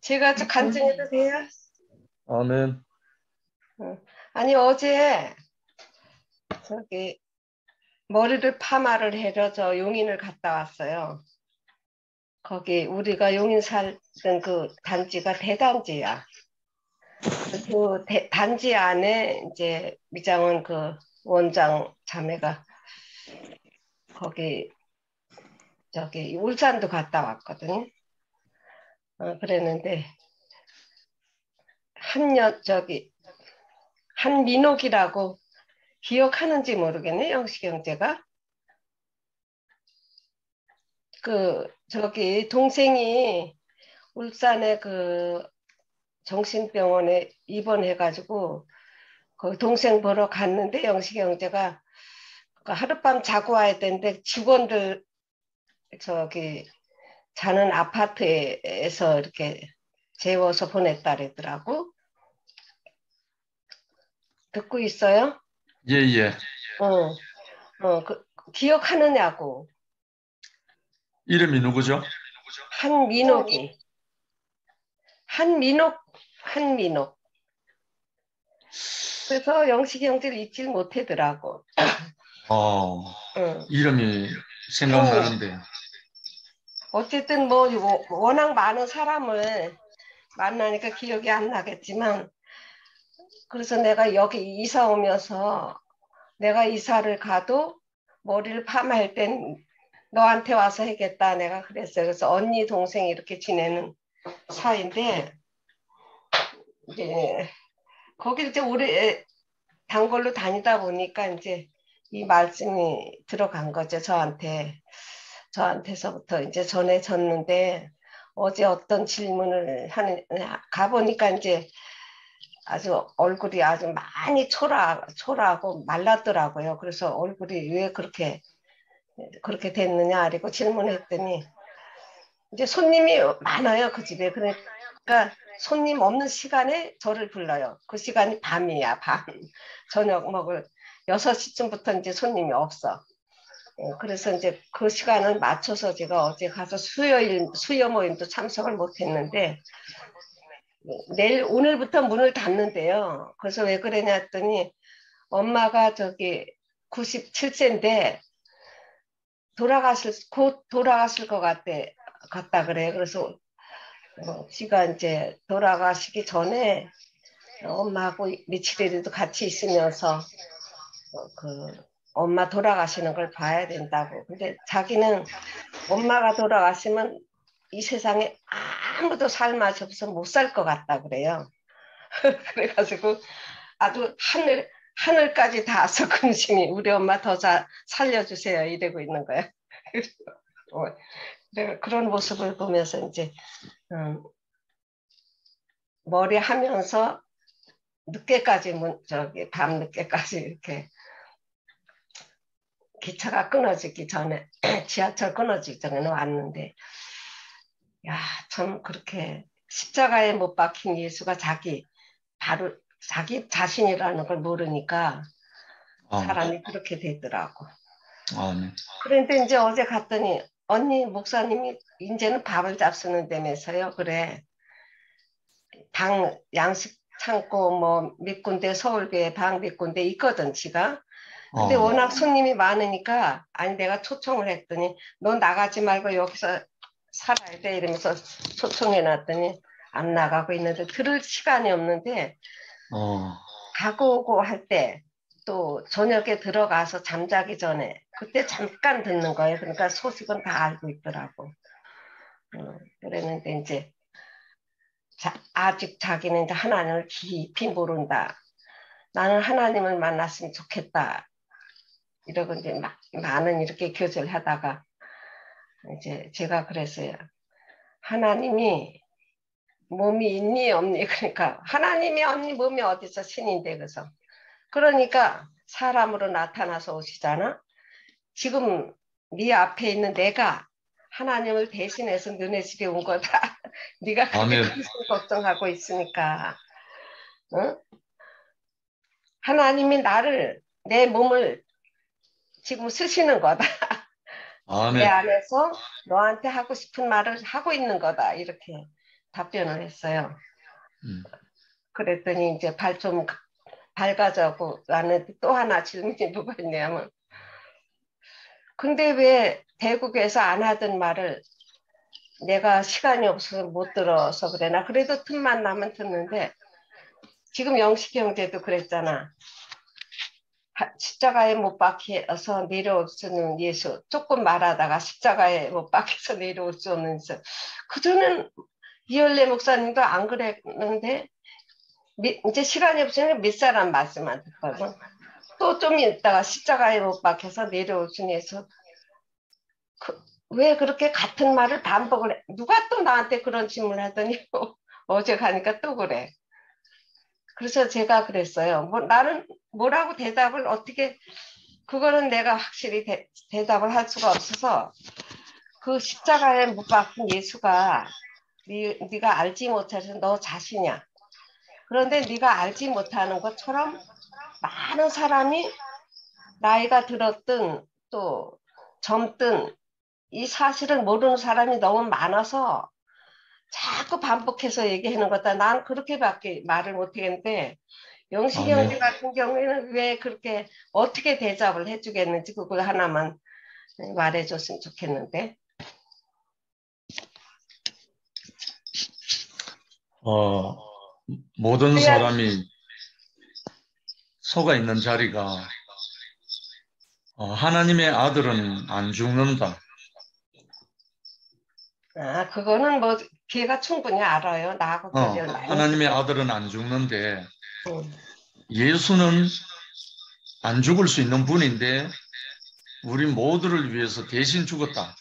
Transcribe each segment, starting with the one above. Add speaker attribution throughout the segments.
Speaker 1: 제가 좀 간증해도 돼요?
Speaker 2: 아멘.
Speaker 1: 아니, 어제 저기 머리를 파마를 해서 저 용인을 갔다 왔어요. 거기 우리가 용인 살던 그 단지가 대단지야. 그 단지 안에 이제 미장원 그 원장 자매가 거기 저기 울산도 갔다 왔거든. 그랬는데 저기 한민옥이라고 기억하는지 모르겠네, 영식형제가. 저기 동생이 울산에 그 정신병원에 입원해가지고 그 동생 보러 갔는데 영식이 형제가 그 하룻밤 자고 와야 되는데 직원들 저기 자는 아파트에서 이렇게 재워서 보냈다 그러더라고. 듣고 있어요?
Speaker 2: 예, 예.
Speaker 1: 어, 기억하느냐고.
Speaker 2: 이름이 누구죠?
Speaker 1: 한민옥이. 한민옥. 그래서 영식이 형제를 잊질 못하더라고.
Speaker 2: 어,
Speaker 1: 응.
Speaker 2: 이름이
Speaker 1: 한
Speaker 2: 생각나는데.
Speaker 1: 어쨌든 뭐 워낙 많은 사람을 만나니까 기억이 안 나겠지만 그래서 내가 여기 이사 오면서 내가 이사를 가도 머리를 파마할 땐 너한테 와서 해겠다 내가 그랬어요. 그래서 언니 동생 이렇게 지내는 사이인데 이제 거기 이제 오래 단골로 다니다 보니까 이제 이 말씀이 들어간 거죠. 저한테서부터 이제 전해졌는데 어제 어떤 질문을 가보니까 이제 아주 얼굴이 아주 많이 초라하고 말랐더라고요. 그래서 얼굴이 왜 그렇게 됐느냐, 그리고 질문했더니 이제 손님이 많아요, 그 집에. 그러니까 손님 없는 시간에 저를 불러요. 그 시간이 밤이야, 밤. 저녁 먹을 6시쯤부터 이제 손님이 없어. 그래서 이제 그 시간을 맞춰서 제가 어제 가서 수요 모임도 참석을 못 했는데, 오늘부터 문을 닫는데요. 그래서 왜 그러냐 했더니, 엄마가 저기 97세인데, 곧 돌아가실 것 같다 그래. 그래서, 지가 이제 돌아가시기 전에 엄마하고 며칠이라도 같이 있으면서, 엄마 돌아가시는 걸 봐야 된다고. 근데 자기는 엄마가 돌아가시면 이 세상에 아무도 살 맛이 없어 못 살 것 같다 그래요. 그래가지고 아주 하늘까지 닿아서 근심이 우리 엄마 더 살려주세요 이러고 있는 거야. 내가 그런 모습을 보면서 이제 머리 하면서 늦게까지 저기 밤 늦게까지 이렇게 기차가 끊어지기 전에 지하철 끊어지기 전에 왔는데 야, 참 그렇게 십자가에 못 박힌 예수가 바로 자기 자신이라는 걸 모르니까
Speaker 2: 아,
Speaker 1: 사람이 그렇게 되더라고.
Speaker 2: 아멘.
Speaker 1: 그런데 이제 어제 갔더니 언니 목사님이 이제는 밥을 잡수는다면서요. 그래. 양식 창고 뭐 몇 군데 서울교회 방 몇 군데 있거든 지가. 근데
Speaker 2: 어,
Speaker 1: 워낙 손님이 많으니까 아니 내가 초청을 했더니 너 나가지 말고 여기서 살아야 돼 이러면서 초청해 놨더니 안 나가고 있는데 들을 시간이 없는데
Speaker 2: 어,
Speaker 1: 가고 오고 할 때 또 저녁에 들어가서 잠자기 전에 그때 잠깐 듣는 거예요. 그러니까 소식은 다 알고 있더라고. 그랬는데 이제 아직 자기는 이제 하나님을 깊이 모른다. 나는 하나님을 만났으면 좋겠다. 이러고 이제 많은 이렇게 교제를 하다가 이제 제가 그랬어요. 하나님이 몸이 있니 없니 그러니까 하나님이 없니 몸이 어디서 신인데 그러니까 사람으로 나타나서 오시잖아. 지금 네 앞에 있는 내가 하나님을 대신해서 너네 집에 온 거다. 네가 그렇게
Speaker 2: 아멘.
Speaker 1: 근심 걱정하고 있으니까 응? 하나님이 내 몸을 지금 쓰시는 거다. 내
Speaker 2: 아멘.
Speaker 1: 안에서 너한테 하고 싶은 말을 하고 있는 거다. 이렇게 답변을 했어요.
Speaker 2: 음.
Speaker 1: 그랬더니 이제 발 좀 밝아자고 나는 또 하나 질문이 뭐가 있냐면 근데 왜 대국에서 안 하던 말을 내가 시간이 없어서 못 들어서 그래. 나 그래도 틈만 나면 듣는데 지금 영식 형제도 그랬잖아. 십자가에 못 박혀서 내려올 수 없는 예수. 조금 말하다가 십자가에 못 박혀서 내려올 수 없는 예수. 그전엔 이열래 목사님도 안 그랬는데 이제 시간이 없으니까 밑사람 말씀만 듣거든. 또 좀 있다가 십자가에 못 박혀서 내려올 수 있는 예수. 왜 그렇게 같은 말을 반복을 해? 누가 또 나한테 그런 질문을 하더니 어제 가니까 또 그래. 그래서 제가 그랬어요. 뭐 나는 뭐라고 대답을 어떻게 그거는 내가 확실히 대답을 할 수가 없어서 그 십자가에 못 박힌 예수가 네가 알지 못해서 너 자신이야. 그런데 네가 알지 못하는 것처럼 많은 사람이 나이가 들었든 또 젊든 이 사실을 모르는 사람이 너무 많아서 자꾸 반복해서 얘기하는 거다. 난 그렇게밖에 말을 못하겠는데 영식이
Speaker 2: 아멘.
Speaker 1: 형제 같은 경우에는 왜 그렇게 어떻게 대답을 해주겠는지 그걸 하나만 말해줬으면 좋겠는데.
Speaker 2: 모든
Speaker 1: 그래야
Speaker 2: 사람이 속아 있는 자리가 하나님의 아들은 안 죽는다.
Speaker 1: 그거는 뭐 걔가 충분히 알아요. 나하고 교제를 많이 했기
Speaker 2: 하나님의
Speaker 1: 때문에.
Speaker 2: 아들은 안 죽는데
Speaker 1: 응.
Speaker 2: 예수는 안 죽을 수 있는 분인데 우리 모두를 위해서 대신 죽었다.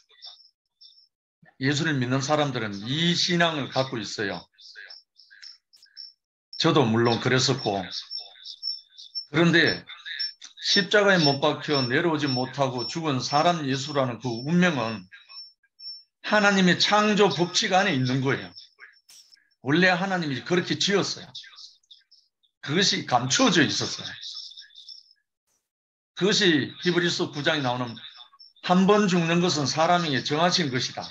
Speaker 2: 예수를 믿는 사람들은 이 신앙을 갖고 있어요. 저도 물론 그랬었고. 그런데 십자가에 못 박혀 내려오지 못하고 죽은 사람 예수라는 그 운명은 하나님의 창조 법칙 안에 있는 거예요. 원래 하나님이 그렇게 지었어요. 그것이 감추어져 있었어요. 그것이 히브리서 9장에 나오는 한 번 죽는 것은 사람에게 정하신 것이다.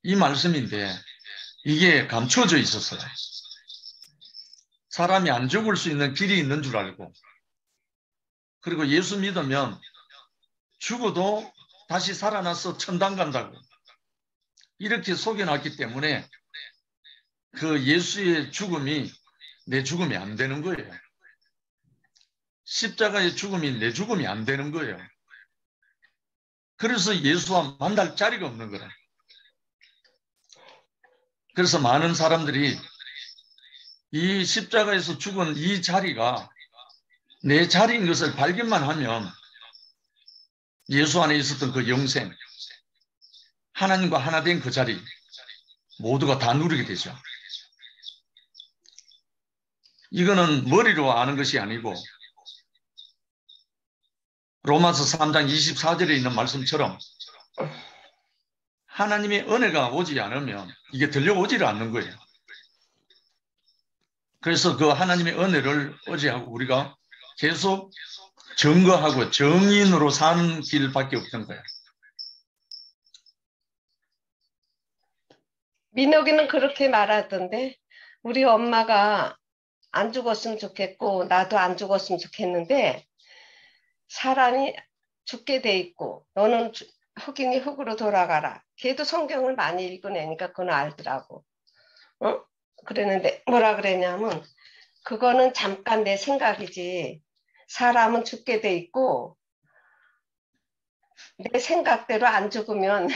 Speaker 2: 이 말씀인데 이게 감추어져 있었어요. 사람이 안 죽을 수 있는 길이 있는 줄 알고 그리고 예수 믿으면 죽어도 다시 살아나서 천당 간다고 이렇게 속여놨기 때문에 그 예수의 죽음이 내 죽음이 안 되는 거예요. 십자가의 죽음이 내 죽음이 안 되는 거예요. 그래서 예수와 만날 자리가 없는 거라. 그래서 많은 사람들이 이 십자가에서 죽은 이 자리가 내 자리인 것을 발견만 하면 예수 안에 있었던 그 영생, 하나님과 하나 된 그 자리 모두가 다 누리게 되죠. 이거는 머리로 아는 것이 아니고 로마서 3장 24절에 있는 말씀처럼 하나님의 은혜가 오지 않으면 이게 들려오지를 않는 거예요. 그래서 그 하나님의 은혜를 의지하고 우리가 계속 증거하고 정인으로 사는 길밖에 없던 거예요.
Speaker 1: 민옥이는 그렇게 말하던데 우리 엄마가 안 죽었으면 좋겠고 나도 안 죽었으면 좋겠는데 사람이 죽게 돼 있고 너는 흑인이 흑으로 돌아가라. 걔도 성경을 많이 읽어내니까 그건 알더라고. 어? 그랬는데 뭐라 그랬냐면 그거는 잠깐 내 생각이지. 사람은 죽게 돼 있고 내 생각대로 안 죽으면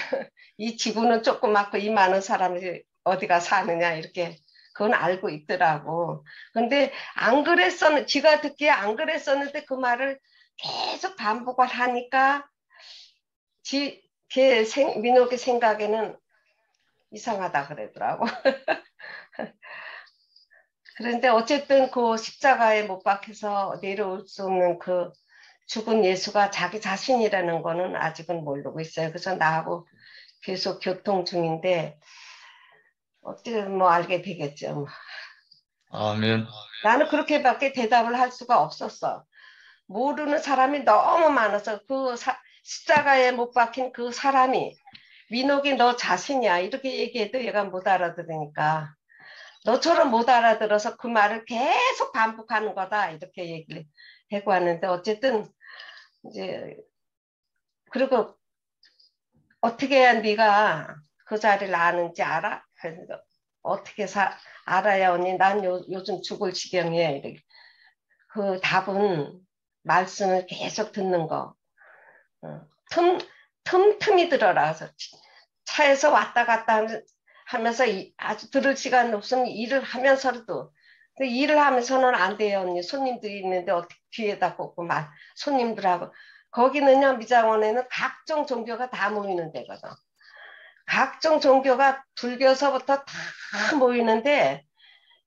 Speaker 1: 이 지구는 조그맣고 이 많은 사람이 어디가 사느냐 이렇게 그건 알고 있더라고. 근데 안 그랬었는 지가 듣기에 안 그랬었는데 그 말을 계속 반복을 하니까 민옥의 생각에는 이상하다 그러더라고. 그런데 어쨌든 그 십자가에 못 박혀서 내려올 수 없는 그 죽은 예수가 자기 자신이라는 거는 아직은 모르고 있어요. 그래서 나하고 계속 교통 중인데 어떻게 뭐 알게 되겠죠. 뭐.
Speaker 2: 아멘.
Speaker 1: 나는 그렇게밖에 대답을 할 수가 없었어. 모르는 사람이 너무 많아서 그 십자가에 못 박힌 그 사람이 민옥이 너 자신이야. 이렇게 얘기해도 얘가 못 알아들으니까. 너처럼 못 알아들어서 그 말을 계속 반복하는 거다. 이렇게 얘기를 하고 왔는데 어쨌든 이제 그리고 어떻게 해야 네가 그 자리를 아는지 알아? 그래서 어떻게 알아야 언니 난 요즘 죽을 지경이야. 이렇게. 그 답은 말씀을 계속 듣는 거. 틈틈이 들어라. 그래서 차에서 왔다 갔다 하면서 아주 들을 시간 없으면 일을 하면서도 일을 하면서는 안 돼요 언니. 손님들이 있는데 어떻게 뒤에다 꽂고 말 손님들하고 거기는요 미장원에는 각종 종교가 다 모이는 데거든. 각종 종교가 불교서부터 다 모이는데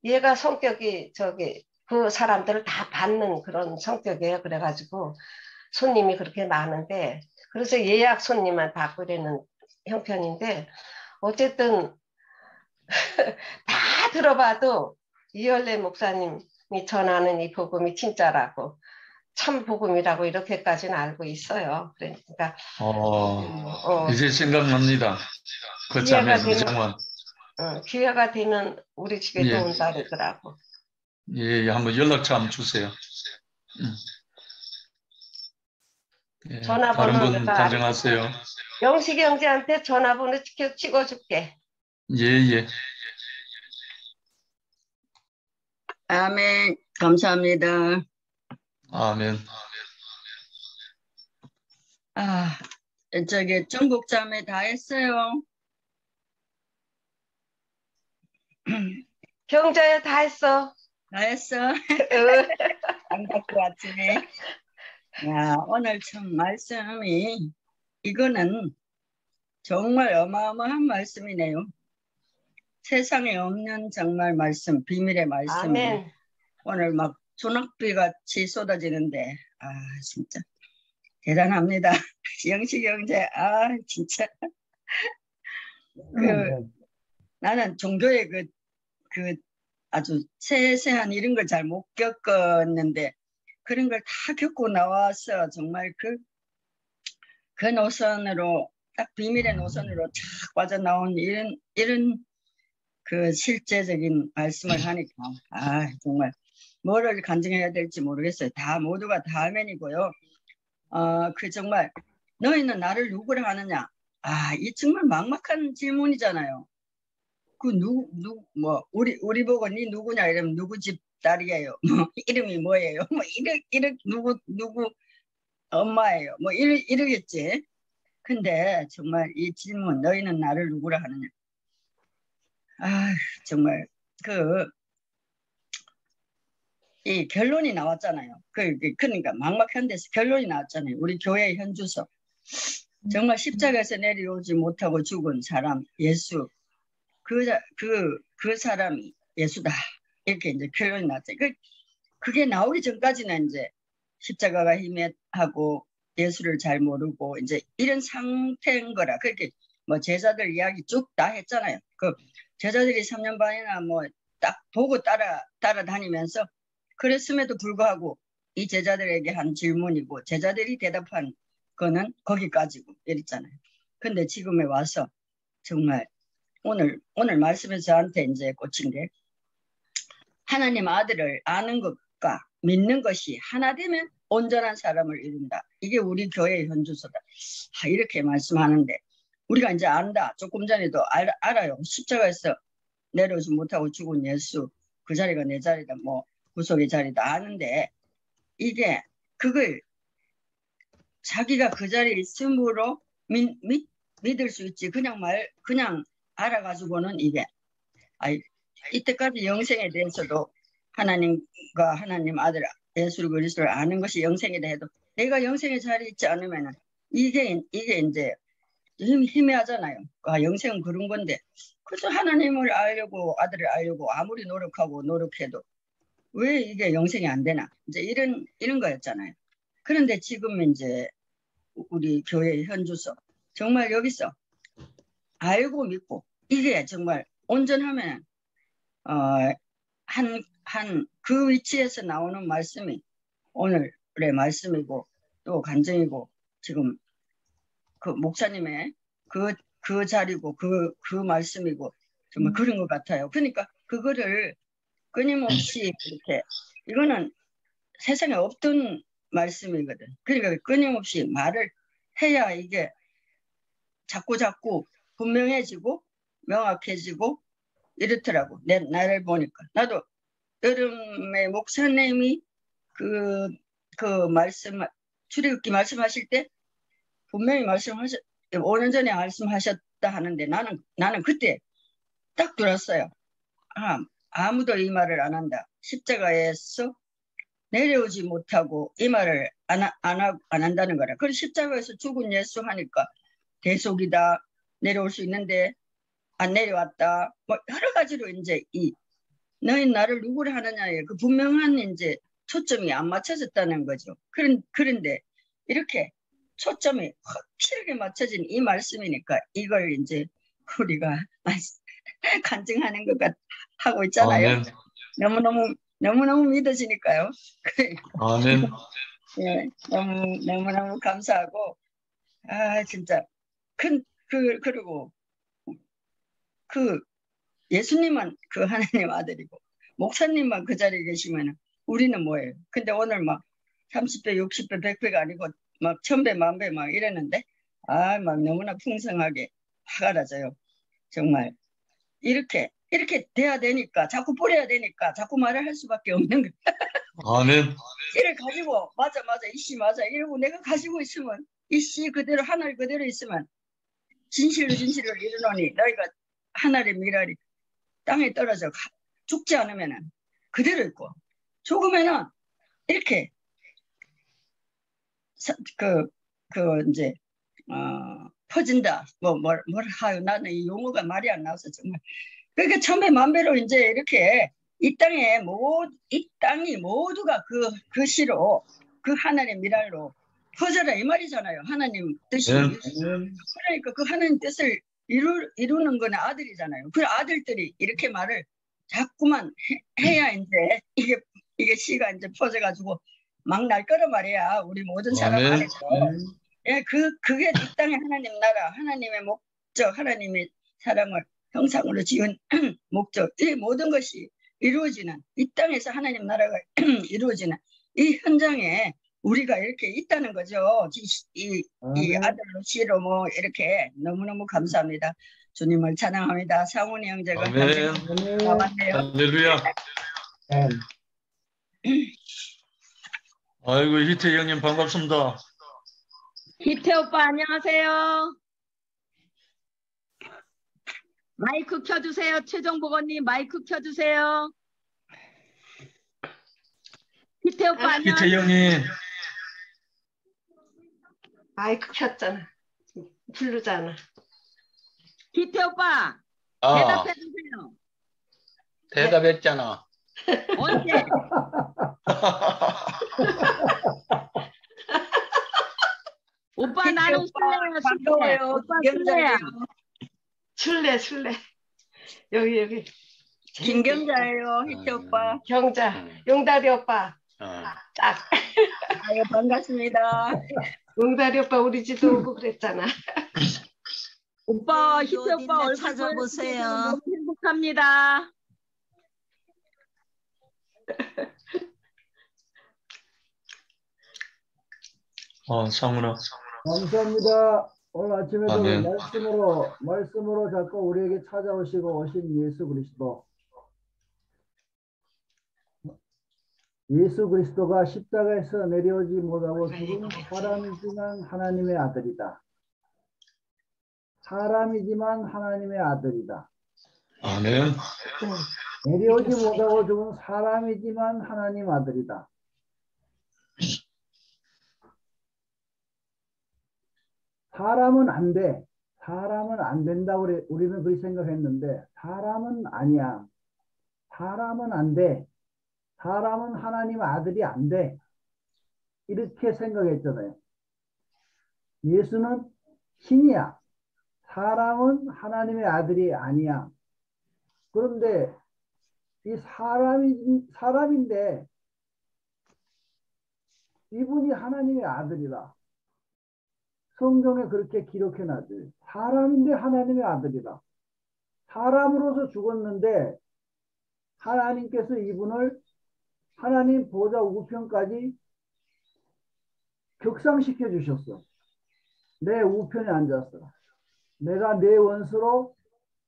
Speaker 1: 얘가 성격이 저기 그 사람들을 다 받는 그런 성격이에요. 그래가지고 손님이 그렇게 많은데 그래서 예약 손님만 받고 이러는 형편인데 어쨌든 다 들어봐도 이열래 목사님이 전하는 이 복음이 진짜라고 참 복음이라고 이렇게까지는 알고 있어요. 그러니까
Speaker 2: 이제 생각납니다. 그 자매
Speaker 1: 기회가 되면
Speaker 2: 이장원.
Speaker 1: 기회가 되면 우리 집에 또
Speaker 2: 예,
Speaker 1: 온다 그러더라고.
Speaker 2: 예, 한번 연락처 한번 주세요. 예, 다른
Speaker 1: 전화번호
Speaker 2: 분
Speaker 1: 내가
Speaker 2: 단정하세요.
Speaker 1: 영식이 형제한테 전화번호 찍어줄게.
Speaker 2: 예, 예.
Speaker 3: 아멘. 감사합니다.
Speaker 2: 아멘.
Speaker 3: 저기 전국 자매 다 했어요.
Speaker 1: 경자야 다 했어.
Speaker 3: 다 했어. 안 갖고 왔지. 야, 오늘 참 말씀이 이거는 정말 어마어마한 말씀이네요. 세상에 없는 정말 말씀, 비밀의 말씀이
Speaker 1: 아멘.
Speaker 3: 오늘 막 소낙비 같이 쏟아지는데 진짜 대단합니다. 영식 형제 진짜 나는 종교의 그 아주 세세한 이런 걸 잘 못 겪었는데 그런 걸 다 겪고 나와서 정말 그 노선으로 딱 비밀의 노선으로 착 빠져나온 이런 그 실제적인 말씀을 하니까 정말 뭐를 간증해야 될지 모르겠어요. 다 모두가 다 아멘이고요. 정말 너희는 나를 누구라 하느냐? 이 정말 막막한 질문이잖아요. 우리 보고 니 누구냐 이러면 누구 집 딸이에요. 이름이 뭐예요? 누구 엄마예요. 이러겠지. 근데 정말 이 질문 너희는 나를 누구라 하느냐? 정말 이 결론이 나왔잖아요. 그러니까 막막한 데서 결론이 나왔잖아요. 우리 교회의 현주소. 정말 십자가에서 내려오지 못하고 죽은 사람 예수. 그 사람이 예수다. 이렇게 이제 결론이 났죠. 그게 나오기 전까지는 이제 십자가가 희미하고 예수를 잘 모르고 이제 이런 상태인 거라. 그렇게 뭐 제자들 이야기 쭉 다 했잖아요. 제자들이 3년 반이나 뭐 딱 보고 따라다니면서 그랬음에도 불구하고 이 제자들에게 한 질문이고 제자들이 대답한 거는 거기까지고 이랬잖아요. 근데 지금에 와서 정말 오늘 말씀에서 저한테 이제 꽂힌 게 하나님 아들을 아는 것과 믿는 것이 하나 되면 온전한 사람을 이룬다. 이게 우리 교회의 현주소다. 이렇게 말씀하는데 우리가 이제 안다. 조금 전에도 알아요. 십자가에서 내려오지 못하고 죽은 예수 그 자리가 내 자리다. 뭐 구속의 자리다 아는데 이게 그걸 자기가 그 자리에 있음으로 믿을 수 있지. 그냥 알아가지고는 이게 이때까지 영생에 대해서도 하나님과 하나님 아들 예수 그리스도를 아는 것이 영생이다 해도 내가 영생의 자리에 있지 않으면은 이게 이제 희미하잖아요. 영생은 그런 건데 그래서 하나님을 알려고 아들을 알려고 아무리 노력해도 왜 이게 영생이 안 되나 이제 이런 거였잖아요. 그런데 지금 이제 우리 교회의 현주소 정말 여기서 알고 믿고 이게 정말 온전하면 그 위치에서 나오는 말씀이 오늘의 말씀이고 또 간증이고 지금 그 목사님의 그 자리고 그 말씀이고 정말 그런 것 같아요. 그러니까 그거를 끊임없이 이렇게 이거는 세상에 없던 말씀이거든. 그러니까 끊임없이 말을 해야 이게 자꾸 분명해지고 명확해지고 이렇더라고. 나를 보니까. 나도 여름에 목사님이 그 말씀, 출애굽기 말씀하실 때 분명히 5년 전에 말씀하셨다 하는데 나는 그때 딱 들었어요. 아무도 이 말을 안 한다. 십자가에서 내려오지 못하고 이 말을 안 한다는 거라. 그래서 십자가에서 죽은 예수 하니까 대속이다. 내려올 수 있는데 안 내려왔다. 뭐 여러 가지로 이제 너희 나를 누구를 하느냐에 그 분명한 이제 초점이 안 맞춰졌다는 거죠. 그런데 이렇게 초점이 확실하게 맞춰진 이 말씀이니까 이걸 이제 우리가 간증하는 것 하고 있잖아요.
Speaker 2: 아멘.
Speaker 3: 너무너무 믿어지니까요.
Speaker 2: 아멘.
Speaker 3: 예, 너무너무 감사하고, 진짜, 그리고, 예수님만 그 하나님 아들이고, 목사님만 그 자리에 계시면 우리는 뭐예요? 근데 오늘 막 30배, 60배, 100배가 아니고 막 1000배, 1000배 막 이랬는데, 막 너무나 풍성하게 화가 나져요. 정말. 이렇게 돼야 되니까, 자꾸 뿌려야 되니까, 자꾸 말을 할 수밖에 없는 거예요.
Speaker 2: 아멘.
Speaker 3: 이를 가지고 맞아 이씨 맞아 이러고 내가 가지고 있으면 이씨 그대로 하늘 그대로 있으면 진실로 이르노니 너희가 하늘의 미랄이 땅에 떨어져 죽지 않으면은 그대로 있고 죽으면은 이렇게 이제 퍼진다 뭐라 하요 나는 이 용어가 말이 안 나와서 정말 그러니까 천배 만배로 이제 이렇게 이 땅이 모두가 그 시로 그 하나님의 미랄로 퍼져라 이 말이잖아요. 하나님 뜻이.
Speaker 2: 아멘.
Speaker 3: 그러니까 그 하나님 뜻을 이루는 건 아들이잖아요. 그 아들들이 이렇게 말을 자꾸만 해야 이제 이게 시가 이제 퍼져가지고 막 날 거란 말이야. 우리 모든 사람
Speaker 2: 아멘.
Speaker 3: 안에서. 예, 그게 이 땅의 하나님 나라, 하나님의 목적, 하나님의 사람을 형상으로 지은 목적, 이 모든 것이 이루어지는 이 땅에서 하나님 나라가 이루어지는 이 현장에 우리가 이렇게 있다는 거죠. 이 아들로 시로 뭐 이렇게 너무너무 감사합니다. 주님을 찬양합니다. 상훈이 형제가
Speaker 2: 아멘.
Speaker 3: 나왔네요.
Speaker 2: 할렐루야. 아이고, 희태 형님 반갑습니다.
Speaker 4: 희태 오빠 안녕하세요. 마이크 켜주세요. 최정복 언님 마이크 켜주세요. 희태 오빠
Speaker 2: 희태
Speaker 4: 안녕하세요.
Speaker 2: 형님.
Speaker 1: 마이크 켰잖아. 부르잖아.
Speaker 4: 희태 오빠
Speaker 5: 아,
Speaker 4: 대답해 주세요.
Speaker 5: 대답했잖아.
Speaker 4: 언제? 오빠 나는 술래야 술래. 오빠 술래야.
Speaker 1: 술래. 여기.
Speaker 3: 김경자예요. 희태 오빠.
Speaker 1: 경자. 용다리 오빠. 딱.
Speaker 3: 아유, 반갑습니다.
Speaker 1: 용다리 오빠 우리 집도 오고 그랬잖아.
Speaker 4: 오빠 희태
Speaker 6: 어디
Speaker 4: 오빠
Speaker 6: 있나
Speaker 4: 얼굴
Speaker 6: 찾아보세요.
Speaker 4: 보여주셔서 너무 행복합니다.
Speaker 2: 상훈아.
Speaker 7: 감사합니다. 오늘 아침에도
Speaker 2: 아멘.
Speaker 7: 말씀으로 자꾸 우리에게 찾아오시고 오신 예수 그리스도. 예수 그리스도가 십자가에서 내려오지 못하고 죽은 사람이지만 하나님의 아들이다. 사람이지만 하나님의 아들이다.
Speaker 2: 아멘.
Speaker 7: 내려오지 못하고 죽은 사람이지만 하나님 아들이다. 사람은 안 돼. 사람은 안 된다고 우리는 그렇게 생각했는데 사람은 아니야. 사람은 안 돼. 사람은 하나님 아들이 안 돼. 이렇게 생각했잖아요. 예수는 신이야. 사람은 하나님의 아들이 아니야. 그런데 이 사람인데 이분이 하나님의 아들이다. 성경에 그렇게 기록해 놨어요. 사람인데 하나님의 아들이다. 사람으로서 죽었는데 하나님께서 이분을 하나님 보좌 우편까지 격상시켜 주셨어. 내 우편에 앉았어. 내가 내 원수로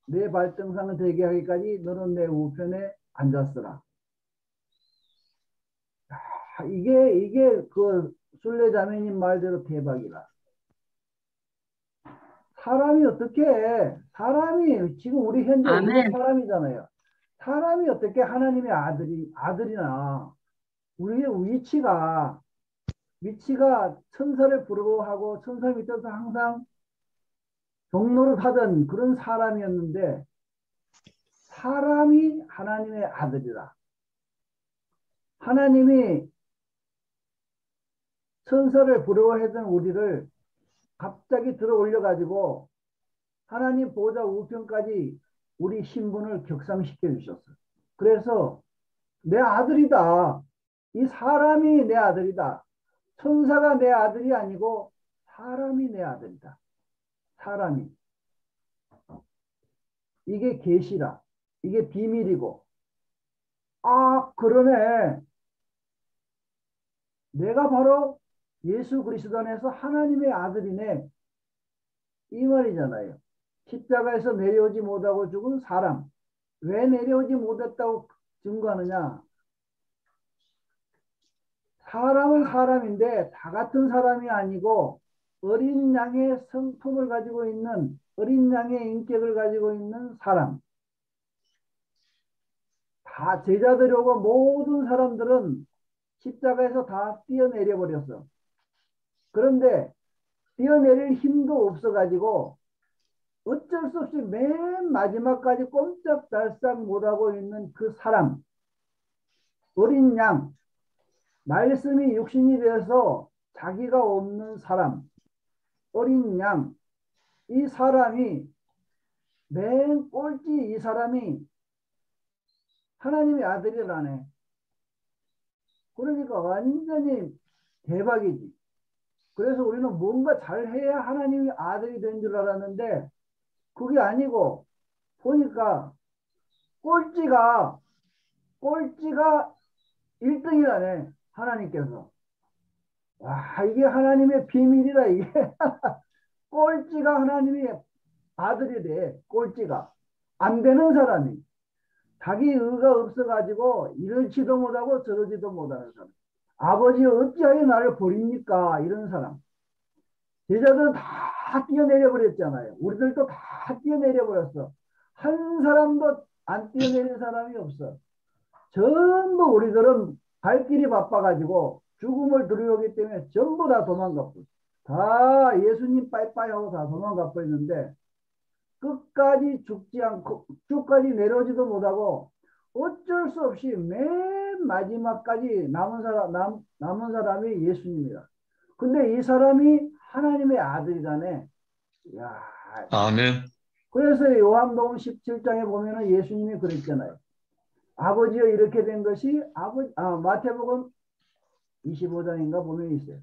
Speaker 7: 내 발등상을 되게 하기까지 너는 내 우편에 앉았으라. 이게 그 순례자매님 말대로 대박이다. 사람이 어떻게 해? 사람이 지금 우리 현재 우리가 사람이잖아요. 사람이 어떻게 하나님의 아들이나 우리의 위치가 천사를 부러워하고 천사 밑에서 항상 종로를 하던 그런 사람이었는데 사람이 하나님의 아들이다. 하나님이 천사를 부러워했던 우리를 갑자기 들어 올려가지고 하나님 보좌 우편까지 우리 신분을 격상시켜 주셨어. 그래서 내 아들이다. 이 사람이 내 아들이다. 천사가 내 아들이 아니고 사람이 내 아들이다. 사람이. 이게 계시라. 이게 비밀이고. 아, 그러네. 내가 바로 예수 그리스도 안에서 하나님의 아들이네. 이 말이잖아요. 십자가에서 내려오지 못하고 죽은 사람. 왜 내려오지 못했다고 증거하느냐? 사람은 사람인데 다 같은 사람이 아니고 어린 양의 성품을 가지고 있는 어린 양의 인격을 가지고 있는 사람. 다 제자들이 오고 모든 사람들은 십자가에서 다 뛰어내려 버렸어. 그런데 뛰어내릴 힘도 없어가지고 어쩔 수 없이 맨 마지막까지 꼼짝달싹 못하고 있는 그 사람, 어린 양, 말씀이 육신이 되어서 자기가 없는 사람, 어린 양, 이 사람이 맨 꼴찌 이 사람이 하나님의 아들이라네. 그러니까 완전히 대박이지. 그래서 우리는 뭔가 잘해야 하나님의 아들이 된 줄 알았는데 그게 아니고 보니까 꼴찌가 1등이라네. 하나님께서. 와, 이게 하나님의 비밀이다 이게. 꼴찌가 하나님의 아들이 돼. 꼴찌가. 안 되는 사람이. 자기 의가 없어가지고 이러지도 못하고 저러지도 못하는 사람. 아버지 어찌하여 나를 버립니까? 이런 사람. 제자들은 다 뛰어내려 버렸잖아요. 우리들도 다 뛰어내려 버렸어. 한 사람도 안 뛰어내린 사람이 없어. 전부 우리들은 갈 길이 바빠가지고 죽음을 두려워하기 때문에 전부 다 도망갔고 다 예수님 빠이빠이 하고 다 도망갔고 있는데 끝까지 죽지 않고 끝까지 내려오지도 못하고 어쩔 수 없이 맨 마지막까지 남은 사람이 예수님이다. 근데 이 사람이 하나님의 아들이라네. 야.
Speaker 2: 아멘.
Speaker 7: 그래서 요한복음 17장에 보면은 예수님이 그랬잖아요. 아버지여 이렇게 된 것이 마태복음 25장인가 보면 있어요.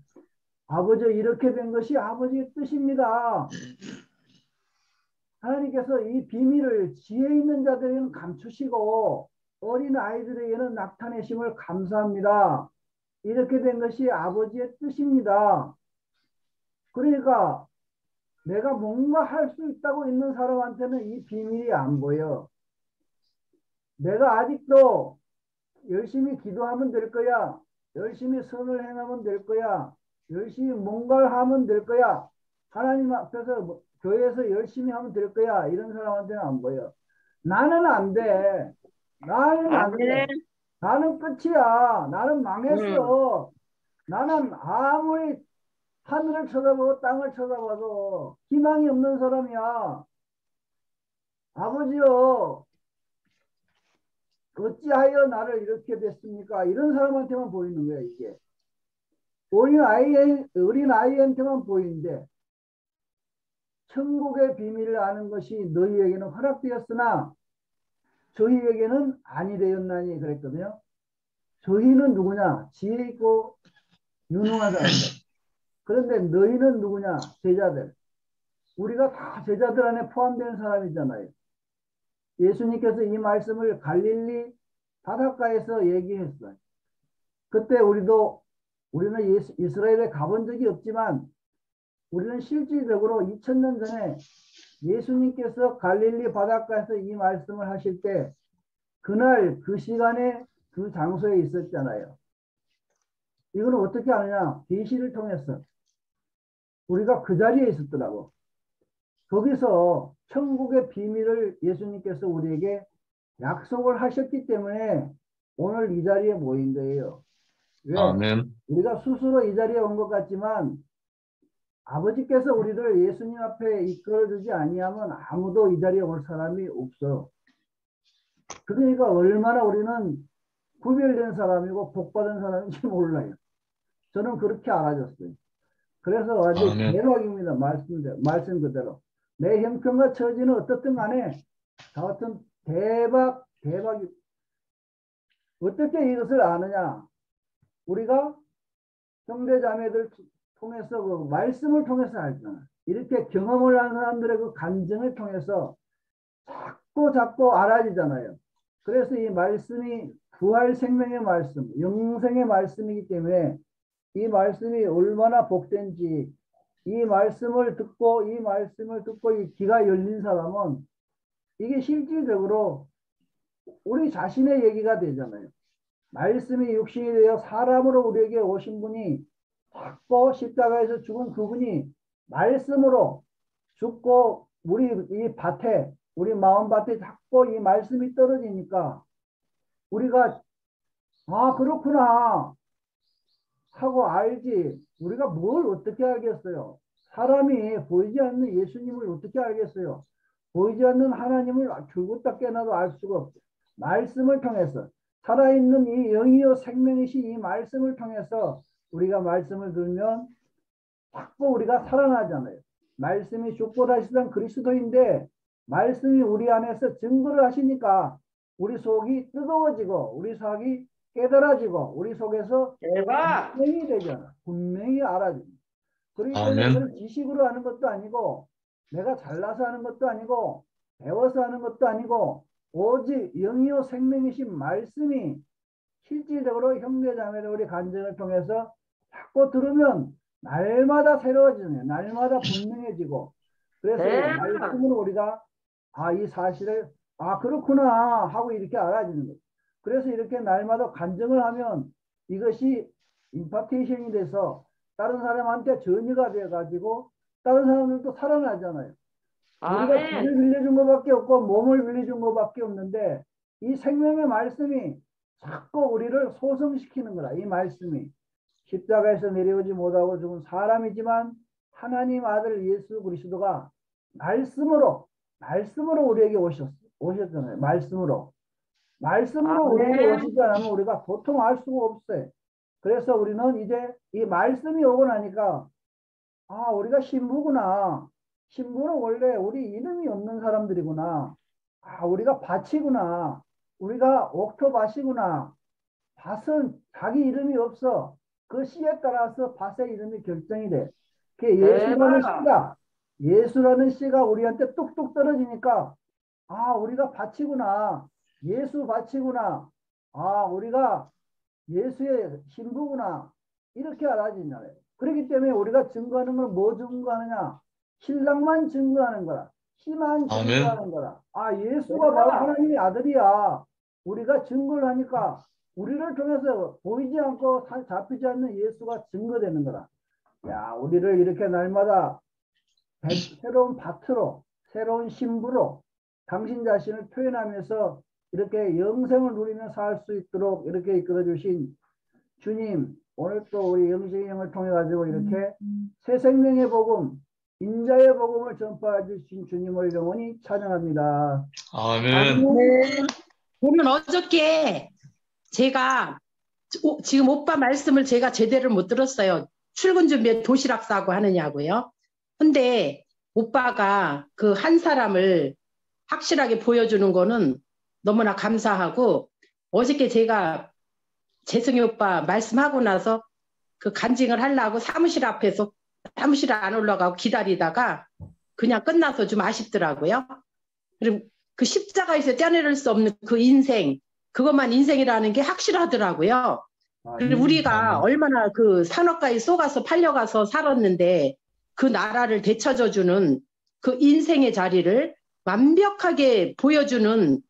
Speaker 7: 아버지여 이렇게 된 것이 아버지의 뜻입니다. 하나님께서 이 비밀을 지혜 있는 자들에게는 감추시고 어린 아이들에게는 나타내심을 감사합니다. 이렇게 된 것이 아버지의 뜻입니다. 그러니까 내가 뭔가 할 수 있다고 있는 사람한테는 이 비밀이 안 보여. 내가 아직도 열심히 기도하면 될 거야. 열심히 선을 행하면 될 거야. 열심히 뭔가를 하면 될 거야. 하나님 앞에서 교회에서 열심히 하면 될 거야. 이런 사람한테는 안 보여. 나는 안 돼. 나는 안 돼. 나는 끝이야. 나는 망했어. 나는 아무리 하늘을 쳐다보고 땅을 쳐다봐도 희망이 없는 사람이야. 아버지요. 어찌하여 나를 이렇게 됐습니까? 이런 사람한테만 보이는 거야, 이게. 어린 아이한테만 보이는데, 천국의 비밀을 아는 것이 너희에게는 허락되었으나, 저희에게는 아니 되었나니 그랬거든요. 저희는 누구냐? 지혜 있고 유능한 사람들. 그런데 너희는 누구냐? 제자들. 우리가 다 제자들 안에 포함된 사람이잖아요. 예수님께서 이 말씀을 갈릴리 바닷가에서 얘기했어요. 그때 우리는 이스라엘에 가본 적이 없지만 우리는 실질적으로 2000년 전에 예수님께서 갈릴리 바닷가에서 이 말씀을 하실 때 그날 그 시간에 그 장소에 있었잖아요. 이거는 어떻게 아느냐? 계시를 통해서 우리가 그 자리에 있었더라고. 거기서 천국의 비밀을 예수님께서 우리에게 약속을 하셨기 때문에 오늘 이 자리에 모인 거예요. 왜?
Speaker 2: 아멘.
Speaker 7: 우리가 스스로 이 자리에 온 것 같지만 아버지께서 우리를 예수님 앞에 이끌어주지 아니하면 아무도 이 자리에 올 사람이 없어. 그러니까 얼마나 우리는 구별된 사람이고 복받은 사람인지 몰라요. 저는 그렇게 알아졌어요. 그래서 완전 대박입니다. 말씀 그대로. 내 형편과 처지는 어떻든 간에 다 같은 대박이. 어떻게 이것을 아느냐? 우리가 형제자매들 통해서 그 말씀을 통해서 알잖아. 이렇게 경험을 하는 사람들의 그 간증을 통해서 자꾸 알아지잖아요. 그래서 이 말씀이 부활 생명의 말씀, 영생의 말씀이기 때문에 이 말씀이 얼마나 복된지 이 말씀을 듣고 이 귀가 열린 사람은 이게 실질적으로 우리 자신의 얘기가 되잖아요. 말씀이 육신이 되어 사람으로 우리에게 오신 분이 자꾸 십자가에서 죽은 그분이 말씀으로 죽고 우리 이 밭에 우리 마음밭에 자꾸 이 말씀이 떨어지니까 우리가 아 그렇구나 하고 알지. 우리가 뭘 어떻게 알겠어요? 사람이 보이지 않는 예수님을 어떻게 알겠어요? 보이지 않는 하나님을 죽었다 깨나도 알 수가 없어요. 말씀을 통해서 살아있는 이 영이요 생명이신 이 말씀을 통해서 우리가 말씀을 들으면 자꾸 우리가 살아나잖아요. 말씀이 죽고 다시던 그리스도인데 말씀이 우리 안에서 증거를 하시니까 우리 속이 뜨거워지고 우리 속이 깨달아지고 우리 속에서 분명히 되잖아. 분명히 알아집니다. 그렇기 때문에 이걸 지식으로 하는 것도 아니고 내가 잘나서 하는 것도 아니고 배워서 하는 것도 아니고 오직 영이요 생명이신 말씀이 실질적으로 형제자매들 우리 간증을 통해서 자꾸 들으면 날마다 새로워지네요. 날마다 분명해지고 그래서 말씀으로 우리가 이 사실을 그렇구나 하고 이렇게 알아지는 거예요. 그래서 이렇게 날마다 간증을 하면 이것이 임파테이션이 돼서 다른 사람한테 전이가 돼가지고 다른 사람들도 살아나잖아요. 우리가 돈을 빌려준 것밖에 없고 몸을 빌려준 것밖에 없는데 이 생명의 말씀이 자꾸 우리를 소성시키는 거다. 이 말씀이 십자가에서 내려오지 못하고 죽은 사람이지만 하나님 아들 예수 그리스도가 말씀으로 우리에게 오셨잖아요. 말씀으로 우리에게 오시지 않으면 우리가 도통 알 수가 없어요. 그래서 우리는 이제 이 말씀이 오고 나니까 우리가 신부구나. 신부는 원래 우리 이름이 없는 사람들이구나. 우리가 밭이구나. 우리가 옥토밭이구나. 밭은 자기 이름이 없어. 그 씨에 따라서 밭의 이름이 결정이 돼. 예수라는 씨가 우리한테 뚝뚝 떨어지니까 우리가 밭이구나. 예수 밭이구나. 우리가 예수의 신부구나. 이렇게 알아지잖아요. 그렇기 때문에 우리가 증거하는 건 뭐 증거하느냐? 신랑만 증거하는 거라. 씨만 증거하는 거라. 예수가 바로 하나님의 아들이야. 우리가 증거를 하니까 우리를 통해서 보이지 않고 잡히지 않는 예수가 증거되는 거라. 우리를 이렇게 날마다 새로운 밭으로 새로운 신부로 당신 자신을 표현하면서 이렇게 영생을 누리며 살 수 있도록 이렇게 이끌어 주신 주님, 오늘 또 우리 영생이 형을 통해 가지고 이렇게 새 생명의 복음, 인자의 복음을 전파해 주신 주님을 영원히 찬양합니다.
Speaker 2: 아멘.
Speaker 5: 저는 어저께 제가 지금 오빠 말씀을 제가 제대로 못 들었어요. 출근 준비에 도시락 싸고 하느냐고요. 근데 오빠가 그 한 사람을 확실하게 보여주는 거는 너무나 감사하고 어저께 제가 재승이 오빠 말씀하고 나서 그 간증을 하려고 사무실 앞에서 사무실 안 올라가고 기다리다가 그냥 끝나서 좀 아쉽더라고요. 그리고 그 십자가에서 떼어낼 수 없는 그 인생, 그것만 인생이라는 게 확실하더라고요. 그리고 우리가 얼마나 그 산업가에 속아서 팔려가서 살았는데 그 나라를 되찾아주는 그 인생의 자리를 완벽하게 보여주는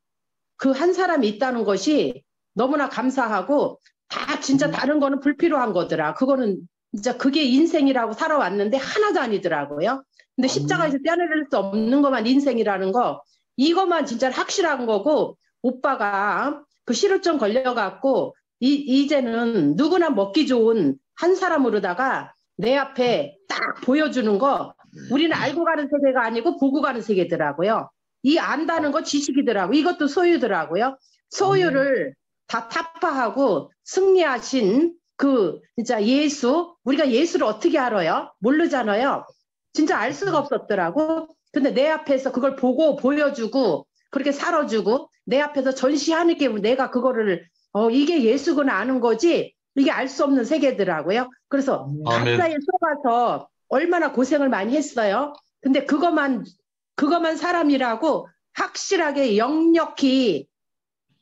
Speaker 5: 그 한 사람이 있다는 것이 너무나 감사하고, 다 진짜 다른 거는 불필요한 거더라. 그거는 진짜 그게 인생이라고 살아왔는데 하나도 아니더라고요. 근데 십자가에서 떼어낼 수 없는 것만 인생이라는 거, 이것만 진짜 확실한 거고, 오빠가 그 실효증 걸려갖고 이제는 누구나 먹기 좋은 한 사람으로다가 내 앞에 딱 보여주는 거, 우리는 알고 가는 세계가 아니고 보고 가는 세계더라고요. 이 안다는 거 지식이더라고. 이것도 소유더라고요. 소유를 다 타파하고 승리하신 그 진짜 예수, 우리가 예수를 어떻게 알아요? 모르잖아요. 진짜 알 수가 없었더라고. 근데 내 앞에서 그걸 보고 보여주고 그렇게 살아주고 내 앞에서 전시하는 게 내가 그거를 이게 예수구나 아는 거지, 이게 알 수 없는 세계더라고요. 그래서 각자에 속아서 얼마나 고생을 많이 했어요. 근데 그것만 사람이라고 확실하게 역력히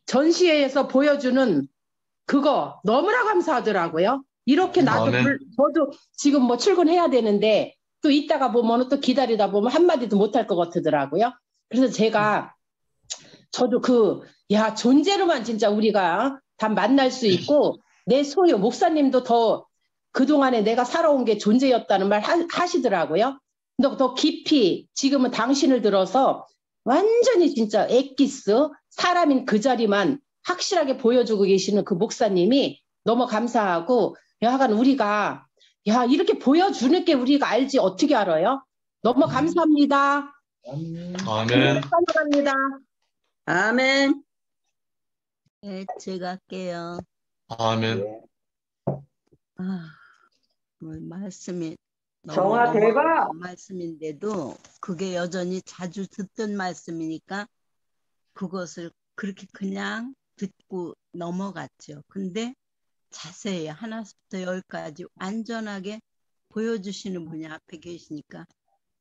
Speaker 5: 전시회에서 보여주는 그거 너무나 감사하더라고요. 이렇게 나도 저도 지금 뭐 출근해야 되는데 또 이따가 보면 또 기다리다 보면 한마디도 못할 것 같더라고요. 그래서 제가 저도 존재로만 진짜 우리가 다 만날 수 있고, 내 소유, 목사님도 더 그동안에 내가 살아온 게 존재였다는 말 하시더라고요. 근데 더 깊이 지금은 당신을 들어서 완전히 진짜 엑기스, 사람인 그 자리만 확실하게 보여주고 계시는 그 목사님이 너무 감사하고, 하여간 우리가 이렇게 보여주는 게 우리가 알지 어떻게 알아요? 너무 감사합니다.
Speaker 2: 아멘.
Speaker 5: 감사합니다.
Speaker 3: 아멘.
Speaker 4: 네, 제가 할게요.
Speaker 2: 아멘.
Speaker 4: 말씀이
Speaker 1: 정화
Speaker 4: 너무
Speaker 1: 대박.
Speaker 4: 어마어마한 말씀인데도 그게 여전히 자주 듣던 말씀이니까 그것을 그렇게 그냥 듣고 넘어갔죠. 근데 자세히 하나부터 열까지 완전하게 보여주시는 분이 앞에 계시니까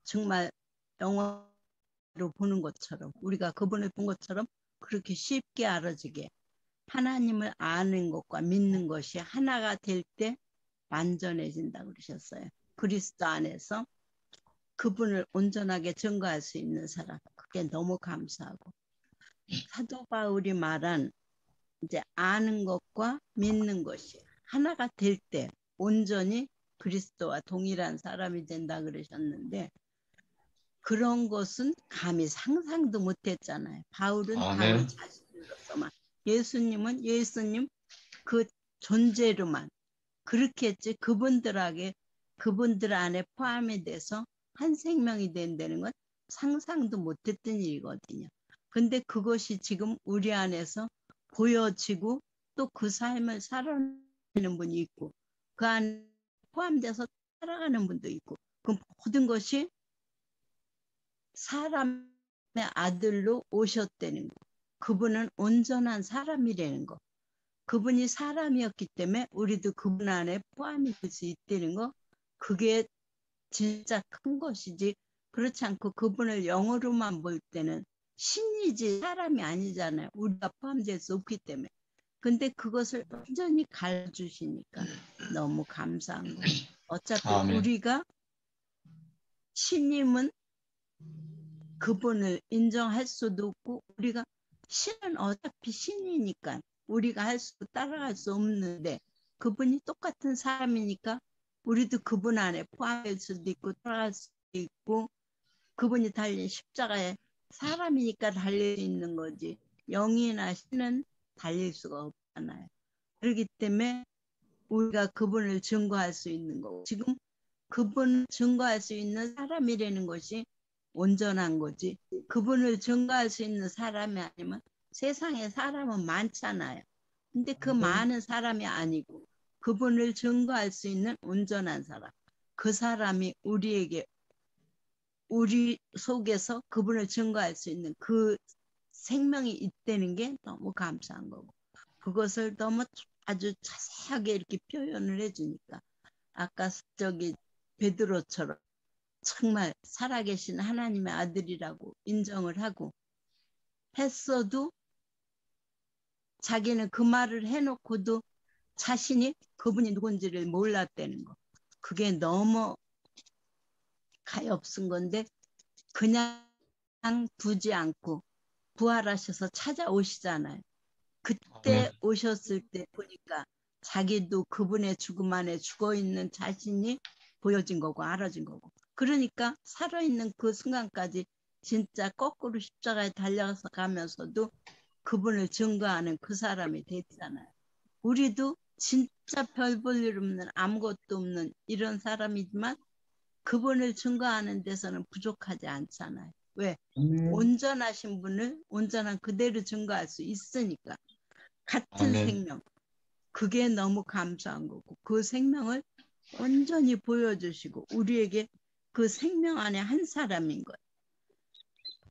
Speaker 4: 정말 영화로 보는 것처럼, 우리가 그분을 본 것처럼 그렇게 쉽게 알아지게, 하나님을 아는 것과 믿는 것이 하나가 될 때 완전해진다고 그러셨어요. 그리스도 안에서 그분을 온전하게 증거할 수 있는 사람, 그게 너무 감사하고, 사도 바울이 말한 이제 아는 것과 믿는 것이 하나가 될 때 온전히 그리스도와 동일한 사람이 된다 그러셨는데, 그런 것은 감히 상상도 못했잖아요. 바울은 바울 자신으로서만, 예수님은 예수님 그 존재로만 그렇게 했지, 그분들 안에 포함이 돼서 한 생명이 된다는 건 상상도 못했던 일이거든요. 근데 그것이 지금 우리 안에서 보여지고 또 그 삶을 살아내는 분이 있고 그 안에 포함돼서 살아가는 분도 있고, 그 모든 것이 사람의 아들로 오셨다는 거, 그분은 온전한 사람이라는 거, 그분이 사람이었기 때문에 우리도 그분 안에 포함이 될 수 있다는 거, 그게 진짜 큰 것이지, 그렇지 않고 그분을 영어로만 볼 때는 신이지 사람이 아니잖아요. 우리가 포함될 수 없기 때문에. 근데 그것을 완전히 가르쳐주시니까 너무 감사한 거. 어차피 우리가 신님은 그분을 인정할 수도 없고, 우리가 신은 어차피 신이니까 우리가 따라갈 수 없는데, 그분이 똑같은 사람이니까 우리도 그분 안에 포함될 수도 있고 따라갈 수도 있고, 그분이 달린 십자가에 사람이니까 달릴 수 있는 거지 영이나 신은 달릴 수가 없잖아요. 그렇기 때문에 우리가 그분을 증거할 수 있는 거고, 지금 그분을 증거할 수 있는 사람이라는 것이 온전한 거지, 그분을 증거할 수 있는 사람이 아니면, 세상에 사람은 많잖아요. 근데 그 많은 사람이 아니고 그분을 증거할 수 있는 온전한 사람, 그 사람이 우리 속에서 그분을 증거할 수 있는 그 생명이 있다는 게 너무 감사한 거고, 그것을 너무 아주 자세하게 이렇게 표현을 해주니까 아까 저기 베드로처럼 정말 살아계신 하나님의 아들이라고 인정을 하고 했어도 자기는 그 말을 해놓고도 자신이 그분이 누군지를 몰랐다는 거. 그게 너무 가엾은 건데 그냥 두지 않고 부활하셔서 찾아오시잖아요. 그때 오셨을 때 보니까 자기도 그분의 죽음 안에 죽어있는 자신이 보여진 거고 알아진 거고. 그러니까 살아있는 그 순간까지 진짜 거꾸로 십자가에 달려서 가면서도 그분을 증거하는 그 사람이 됐잖아요. 우리도 진짜 별 볼 일 없는 아무것도 없는 이런 사람이지만 그분을 증거하는 데서는 부족하지 않잖아요. 왜? 온전하신 분을 온전한 그대로 증거할 수 있으니까. 같은
Speaker 2: 아멘.
Speaker 4: 생명. 그게 너무 감사한 거고 그 생명을 온전히 보여주시고 우리에게 그 생명 안에 한 사람인 거예요.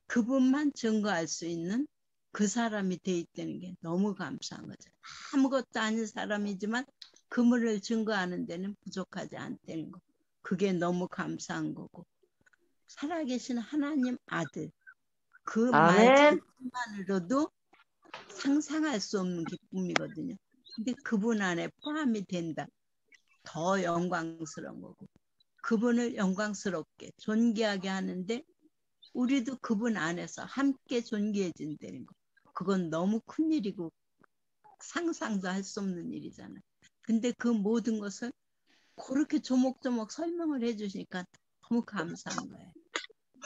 Speaker 4: 그분만 증거할 수 있는 그 사람이 돼 있다는 게 너무 감사한 거죠. 아무것도 아닌 사람이지만 그분을 증거하는 데는 부족하지 않다는 거. 그게 너무 감사한 거고 살아계신 하나님 아들 그 말
Speaker 1: 아멘.
Speaker 4: 자체만으로도 상상할 수 없는 기쁨이거든요. 근데 그분 안에 포함이 된다. 더 영광스러운 거고 그분을 영광스럽게 존귀하게 하는데 우리도 그분 안에서 함께 존귀해진다는 거. 그건 너무 큰 일이고 상상도 할 수 없는 일이잖아요. 근데 그 모든 것을 그렇게 조목조목 설명을 해주시니까 너무 감사한 거예요.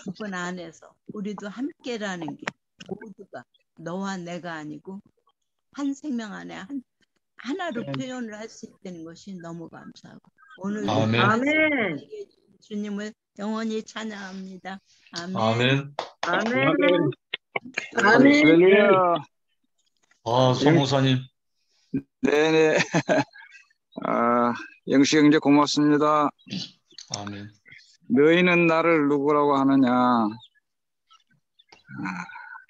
Speaker 4: 그분 안에서 우리도 함께라는 게 모두가 너와 내가 아니고 한 생명 안에 하나로 표현을 할 수 있다는 것이 너무 감사하고 오늘도
Speaker 2: 아멘.
Speaker 1: 아멘.
Speaker 4: 주님을 영원히 찬양합니다. 아멘.
Speaker 2: 아멘.
Speaker 1: 아멘.
Speaker 3: 아멘.
Speaker 6: 할렐루야.
Speaker 2: 아, 성모사님.
Speaker 6: 네네. 영식 형제 고맙습니다.
Speaker 2: 아멘.
Speaker 6: 너희는 나를 누구라고 하느냐.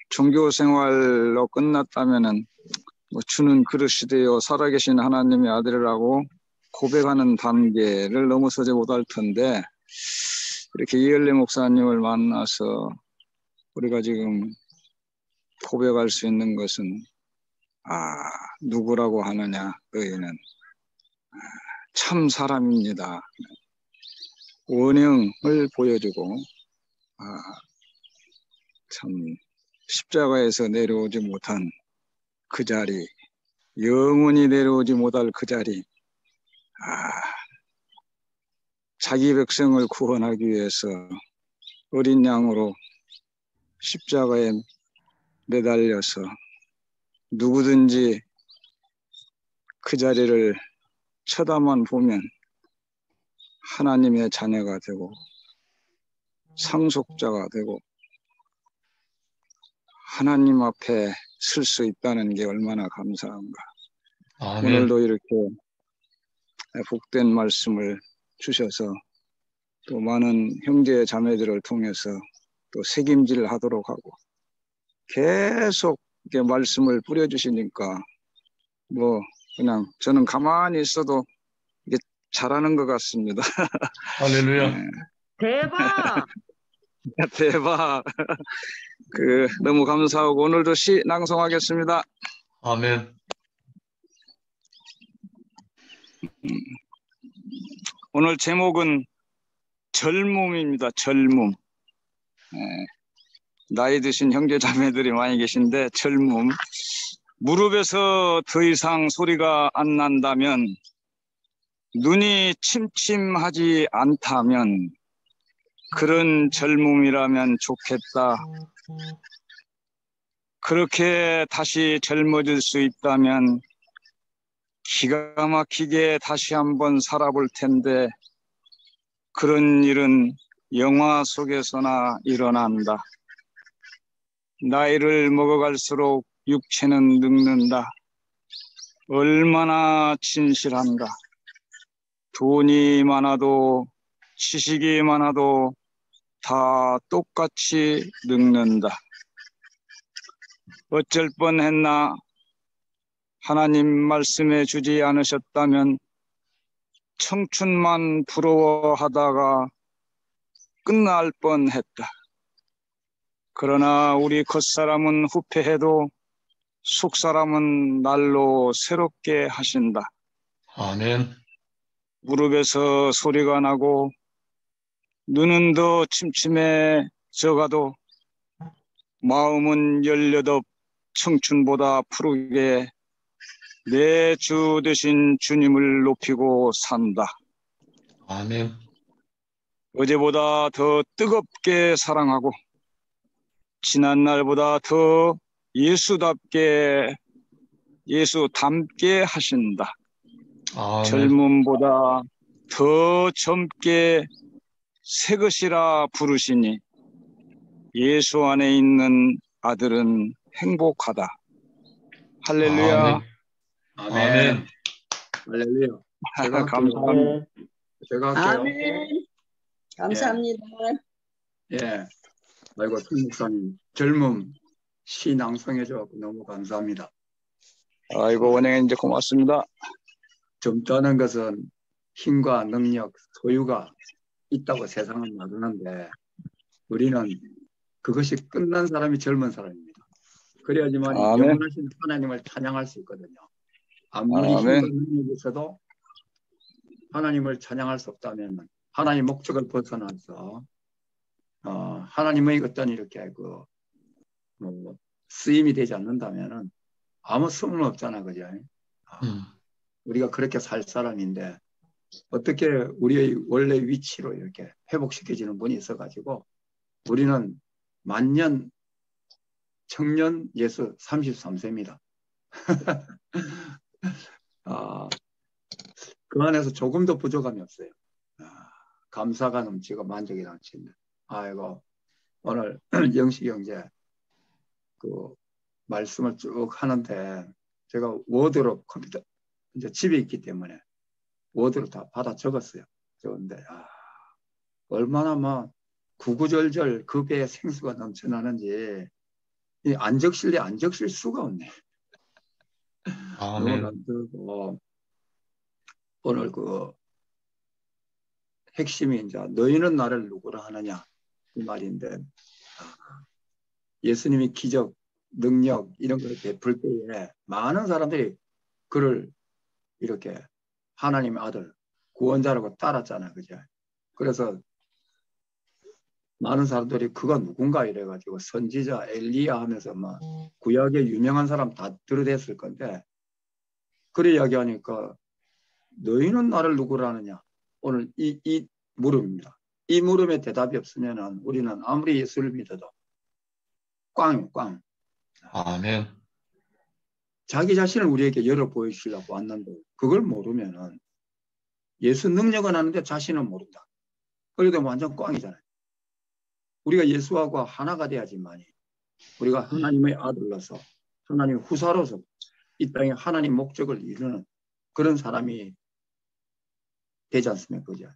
Speaker 6: 종교 생활로 끝났다면은 뭐 주는 그릇이되어 살아계신 하나님의 아들이라고 고백하는 단계를 넘어서지 못할 텐데 이렇게 이엘레 목사님을 만나서 우리가 지금 고백할 수 있는 것은 누구라고 하느냐. 너희는 참 사람입니다. 원형을 보여주고 참 십자가에서 내려오지 못한 그 자리, 영원히 내려오지 못할 그 자리, 자기 백성을 구원하기 위해서 어린 양으로 십자가에 매달려서 누구든지 그 자리를 쳐다만 보면 하나님의 자녀가 되고 상속자가 되고 하나님 앞에 설 수 있다는 게 얼마나 감사한가.
Speaker 2: 아멘.
Speaker 6: 오늘도 이렇게 복된 말씀을 주셔서 또 많은 형제 자매들을 통해서 또 책임질 하도록 하고 계속 이렇게 말씀을 뿌려주시니까 뭐 그냥 저는 가만히 있어도 이게 잘하는 것 같습니다.
Speaker 2: 할렐루야.
Speaker 1: 대박.
Speaker 6: 대박. 너무 감사하고 오늘도 시 낭송하겠습니다.
Speaker 2: 아멘.
Speaker 6: 오늘 제목은 젊음입니다. 젊음. 나이 드신 형제 자매들이 많이 계신데 젊음. 무릎에서 더 이상 소리가 안 난다면 눈이 침침하지 않다면 그런 젊음이라면 좋겠다. 그렇게 다시 젊어질 수 있다면 기가 막히게 다시 한번 살아볼 텐데 그런 일은 영화 속에서나 일어난다. 나이를 먹어갈수록 육체는 늙는다. 얼마나 진실한가. 돈이 많아도 지식이 많아도 다 똑같이 늙는다. 어쩔 뻔했나. 하나님 말씀해 주지 않으셨다면 청춘만 부러워하다가 끝날 뻔했다. 그러나 우리 겉사람은 후패해도 속사람은 날로 새롭게 하신다.
Speaker 2: 아멘.
Speaker 6: 무릎에서 소리가 나고 눈은 더 침침해져가도 마음은 18 청춘보다 푸르게 내 주 되신 주님을 높이고 산다.
Speaker 2: 아멘.
Speaker 6: 어제보다 더 뜨겁게 사랑하고 지난 날보다 더 예수 닮게 하신다.
Speaker 2: 아멘.
Speaker 6: 젊음보다 더 젊게 새 것이라 부르시니 예수 안에 있는 아들은 행복하다. 할렐루야.
Speaker 2: 아멘. 아멘.
Speaker 8: 할렐루야. 제가
Speaker 6: 감사합니다.
Speaker 8: 제가 할게요.
Speaker 3: 아멘. 감사합니다.
Speaker 8: 예. 아이고, 송 목사님 젊음 시 낭송해 줘서 너무 감사합니다.
Speaker 6: 아이고, 원행님 이제 고맙습니다.
Speaker 8: 젊다는 것은 힘과 능력, 소유가 있다고 세상은 말하는데 우리는 그것이 끝난 사람이 젊은 사람입니다. 그래야지만
Speaker 6: 아멘.
Speaker 8: 영원하신 하나님을 찬양할 수 있거든요. 아무리 힘과
Speaker 6: 아멘.
Speaker 8: 능력이 있어도 하나님을 찬양할 수 없다면 하나님 목적을 벗어나서 하나님의 어떤 이렇게 쓰임이 되지 않는다면은 아무 소용 없잖아, 그죠? 우리가 그렇게 살 사람인데 어떻게 우리의 원래 위치로 이렇게 회복시켜지는 분이 있어가지고 우리는 만년 청년 예수 33세입니다. 그 안에서 조금도 부족함이 없어요. 감사가 넘치고 만족이 넘치는데 아이고 오늘 영식 형제 그 말씀을 쭉 하는데 제가 워드로 컴퓨터 이제 집에 있기 때문에 워드로 다 받아 적었어요. 적었는데 얼마나 막 구구절절 그 배에 생수가 넘쳐나는지 안 적실 수가 없네.
Speaker 2: 아멘.
Speaker 8: 너무 오늘 그 핵심이 이제 너희는 나를 누구라 하느냐 이 말인데 예수님이 기적, 능력 이런 걸 베풀 때에 많은 사람들이 그를 이렇게 하나님의 아들, 구원자라고 따랐잖아요. 그죠? 그래서 많은 사람들이 그가 누군가 이래가지고 선지자, 엘리야 하면서 막 구약의 유명한 사람 다 들어댔을 건데 그래 이야기하니까 너희는 나를 누구라 하느냐 오늘 이 물음입니다. 이 물음에 대답이 없으면 우리는 아무리 예수를 믿어도 꽝.
Speaker 2: 아멘.
Speaker 8: 자기 자신을 우리에게 열어 보이시려고 왔는데 그걸 모르면은 예수 능력은 아는데 자신은 모른다. 그래도 완전 꽝이잖아요. 우리가 예수하고 하나가 돼야지만이 우리가 하나님의 아들로서 하나님의 후사로서 이 땅에 하나님 목적을 이루는 그런 사람이 되지 않습니까? 그죠?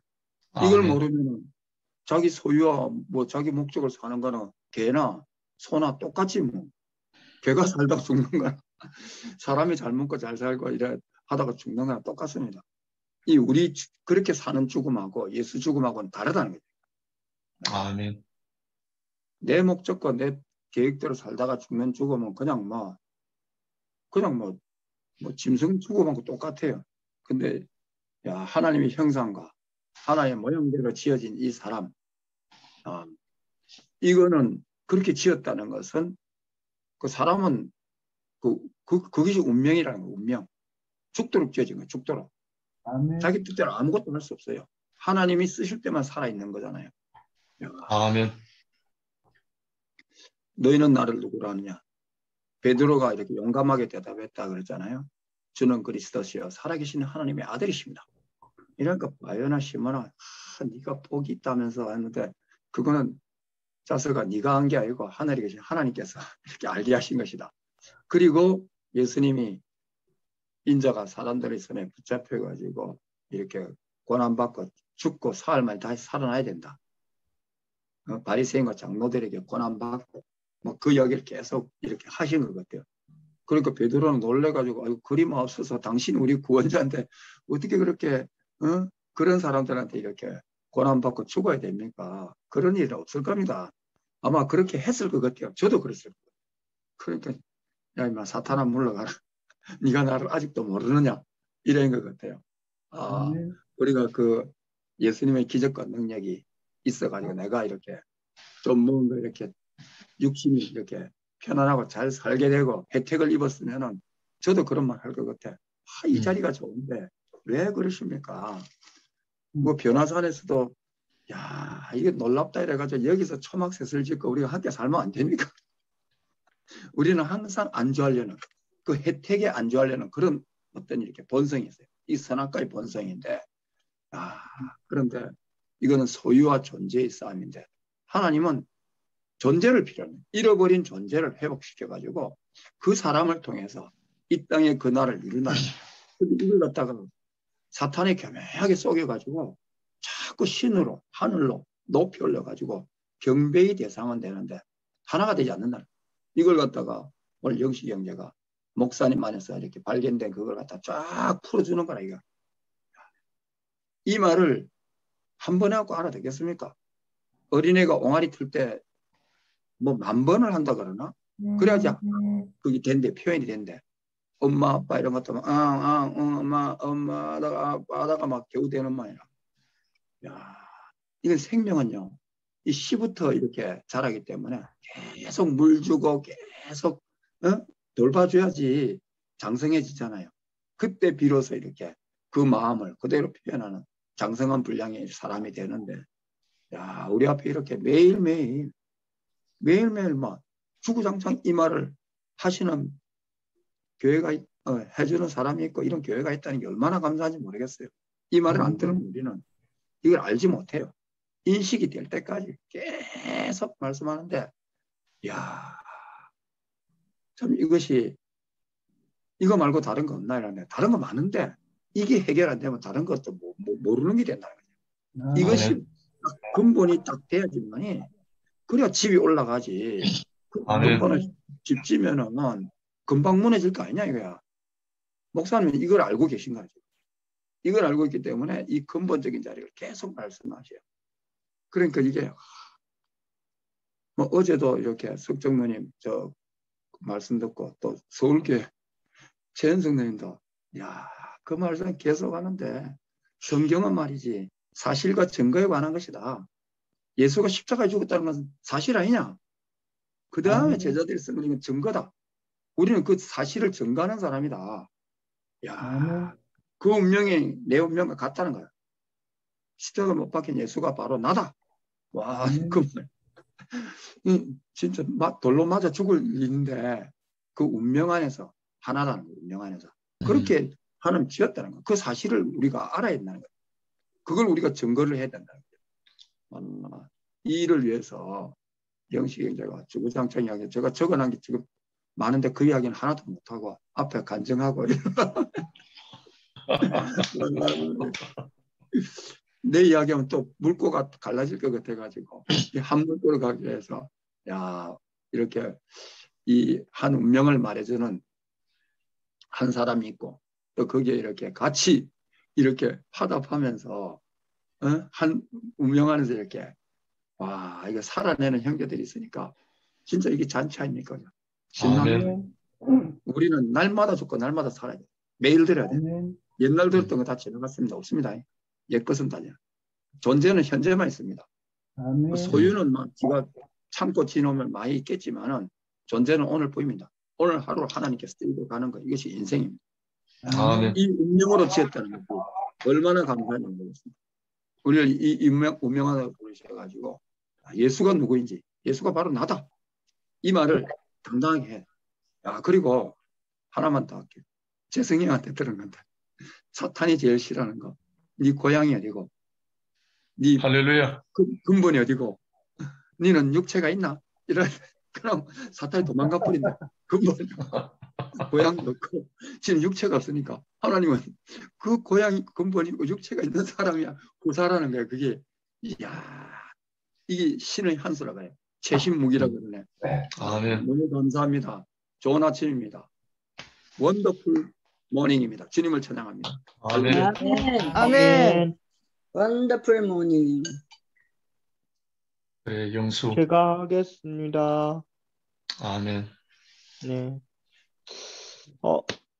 Speaker 8: 이걸 모르면은 자기 소유와 뭐 자기 목적을 사는 거는 개나 소나 똑같이 뭐 개가 살다가 죽는 거나 사람이 잘 먹고 잘 살고 이래 하다가 죽는 거랑 똑같습니다. 이 우리 그렇게 사는 죽음하고 예수 죽음하고는 다르다는 거죠.
Speaker 2: 아멘.
Speaker 8: 내 목적과 내 계획대로 살다가 죽는 죽음은 그냥 뭐 짐승 죽음하고 똑같아요. 근데 야, 하나님의 형상과 하나님의 모형대로 지어진 이 사람 이거는 그렇게 지었다는 것은 그 사람은 그것이 운명이라는 거예요. 운명. 죽도록 지어진 거예요. 죽도록.
Speaker 7: 아멘.
Speaker 8: 자기 뜻대로 아무것도 할 수 없어요. 하나님이 쓰실 때만 살아있는 거잖아요.
Speaker 2: 아멘.
Speaker 8: 너희는 나를 누구라 하느냐. 베드로가 이렇게 용감하게 대답했다 그랬잖아요. 주는 그리스도시요 살아계신 하나님의 아들이십니다. 이러니까 바요나 시몬아 네가 복이 있다면서 했는데 그거는 자서가 네가 한 게 아니고 하늘에 계신 하나님께서 이렇게 알게 하신 것이다. 그리고 예수님이 인자가 사람들의 손에 붙잡혀가지고 이렇게 고난받고 죽고 사흘 만에 다시 살아나야 된다. 바리새인과 장로들에게 고난받고 뭐 그 이야기를 계속 이렇게 하신 것 같아요. 그러니까 베드로는 놀래가지고 아이고 그림 없어서 당신 우리 구원자인데 어떻게 그렇게 그런 사람들한테 이렇게 고난받고 죽어야 됩니까? 그런 일은 없을 겁니다. 아마 그렇게 했을 것 같아요. 저도 그랬을 거예요. 그러니까 야 임마 사탄아 물러가라. 네가 나를 아직도 모르느냐 이런 것 같아요. 우리가 그 예수님의 기적과 능력이 있어가지고 내가 이렇게 좀 뭔가 이렇게 육신이 이렇게 편안하고 잘 살게 되고 혜택을 입었으면은 저도 그런 말 할 것 같아. 이 자리가 좋은데 왜 그러십니까? 뭐 변화산에서도 야 이게 놀랍다 이래가지고 여기서 초막셋을 짓고 우리가 함께 살면 안 됩니까? 우리는 항상 안주하려는 그 혜택에 안주하려는 그런 어떤 이렇게 본성이 있어요. 이 선악과의 본성인데 그런데 이거는 소유와 존재의 싸움인데 하나님은 존재를 필요로 해요. 잃어버린 존재를 회복시켜가지고 그 사람을 통해서 이 땅의 그날을 이루나요. 이걸 갖다가 사탄에 교묘하게 속여가지고 자꾸 신으로 하늘로 높이 올려가지고 경배의 대상은 되는데 하나가 되지 않는다. 이걸 갖다가 오늘 영식 형제가 목사님 안에서 이렇게 발견된 그걸 갖다 쫙 풀어주는 거라 이거. 이 말을 한 번에 하고 알아듣겠습니까? 어린애가 옹알이 틀 때 뭐 10,000번을 한다 그러나? 그래야지 그게 된대, 표현이 된대. 엄마, 아빠 이런 것도 막, 엄마, 아빠다가 막 겨우 되는 말이야. 야, 이건 생명은요, 이 씨부터 이렇게 자라기 때문에 계속 물 주고 계속 돌봐줘야지 장성해지잖아요. 그때 비로소 이렇게 그 마음을 그대로 표현하는 장성한 분량의 사람이 되는데, 야, 우리 앞에 이렇게 매일매일 막 주구장창 이 말을 하시는 교회가 해주는 사람이 있고 이런 교회가 있다는 게 얼마나 감사한지 모르겠어요. 이 말을 안 들으면 우리는 이걸 알지 못해요. 인식이 될 때까지 계속 말씀하는데, 이야, 참 이것이 이거 말고 다른 거 없나 이러네. 다른 거 많은데 이게 해결 안 되면 다른 것도 모르는 게 된다는 거죠. 이것이 근본이 딱 돼야지만이 그래야 집이 올라가지. 근본을 집 지면은 금방 무너질 거 아니냐 이거야. 목사님은 이걸 알고 계신 거죠. 이걸 알고 있기 때문에 이 근본적인 자리를 계속 말씀하셔요. 그러니까 이게 뭐 어제도 이렇게 석정누님 저 말씀 듣고 또 서울교회 최현석 누님도 야, 그 말씀 계속 하는데 성경은 말이지 사실과 증거에 관한 것이다. 예수가 십자가에 죽었다는 것은 사실 아니냐? 그 다음에 제자들이 쓰는 건 증거다. 우리는 그 사실을 증거하는 사람이다. 야, 그 운명이 내 운명과 같다는 거야. 십자가 못 박힌 예수가 바로 나다. 와, 그 말. 진짜 돌로 맞아 죽을 일인데 그 운명 안에서 하나라는 거야, 운명 안에서. 그렇게 하나님 지었다는 거야. 그 사실을 우리가 알아야 된다는 거야. 그걸 우리가 증거를 해야 된다는 거야. 이 일을 위해서 영식이 형제가 주구장창 이야기, 제가 적어놓은 게 지금 많은데 그 이야기는 하나도 못하고 앞에 간증하고 내 이야기하면 또 물꼬가 갈라질 것 같아가지고 한 물꼬를 가기 위해서 야, 이렇게 이 한 운명을 말해주는 한 사람이 있고 또 거기에 이렇게 같이 이렇게 화답하면서 한 운명 안에서 이렇게 와, 이거 살아내는 형제들이 있으니까 진짜 이게 잔치 아닙니까? 신나는 우리는 날마다 죽고 날마다 살아야 돼. 매일 들어야 돼. 옛날 들었던 거 다 지나갔습니다. 없습니다. 옛 것은 다냐. 존재는 현재만 있습니다. 소유는 막 지가 참고 지놓으면 많이 있겠지만은 존재는 오늘 보입니다. 오늘 하루 하나님께 쓰이고 가는 거 이것이 인생입니다. 이 운명으로 지었다는 것도 얼마나 감사한지 모르겠습니다. 우리를 이 운명하다고 부르셔가지고 예수가 누구인지 예수가 바로 나다. 이 말을 당당하게 해. 야, 그리고 하나만 더 할게요. 재승이한테 들은 건데 사탄이 제일 싫어하는 거. 네 고향이 어디고 네
Speaker 2: 할렐루야.
Speaker 8: 근본이 어디고 너는 육체가 있나? 이런 그럼 사탄이 도망가 버린다. 근본 고향도 없고 지금 육체가 없으니까 하나님은 그 고향이 근본이 육체가 있는 사람이야 구사라는 거야. 그게 이야 이게 신의 한 수라고 해요. 최신무기라고 그러네.
Speaker 2: 아멘.
Speaker 8: 너무 감사합니다. 좋은 아침입니다. 원더풀 모닝입니다. 주님을 찬양합니다.
Speaker 2: 아멘.
Speaker 3: 아멘.
Speaker 9: 아멘.
Speaker 3: 원더풀 모닝.
Speaker 2: 그래, 영수.
Speaker 9: 제가 하겠습니다.
Speaker 2: 아멘.
Speaker 9: 네.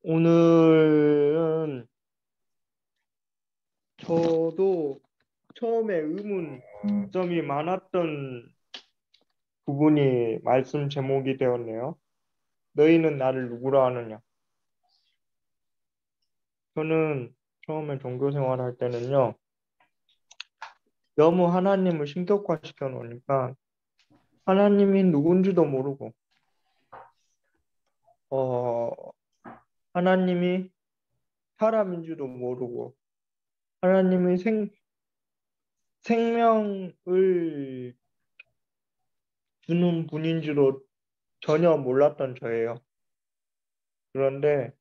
Speaker 9: 오늘은 저도 처음에 의문점이 많았던 부분이 말씀 제목이 되었네요. 너희는 나를 누구라 하느냐. 저는 처음에 종교 생활할 때는요, 너무 하나님을 신격화시켜 놓으니까 하나님이 누군지도 모르고, 하나님이 사람인지도 모르고, 하나님이 생명을 주는 분인지도 전혀 몰랐던 저예요. 그런데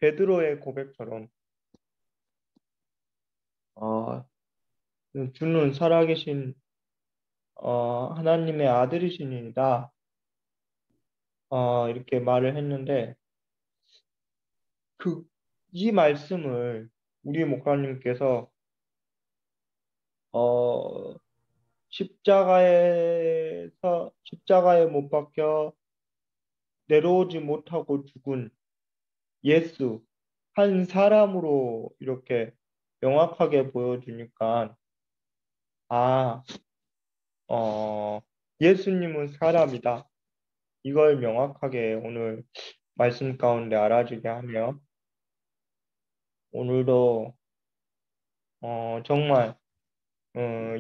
Speaker 9: 베드로의 고백처럼 주는 살아계신 하나님의 아들이시니이다. 이렇게 말을 했는데 이 말씀을 우리 목사님께서 십자가에 못 박혀 내려오지 못하고 죽은 예수 한 사람으로 이렇게 명확하게 보여주니까 예수님은 사람이다. 이걸 명확하게 오늘 말씀 가운데 알아주게 하며 오늘도 정말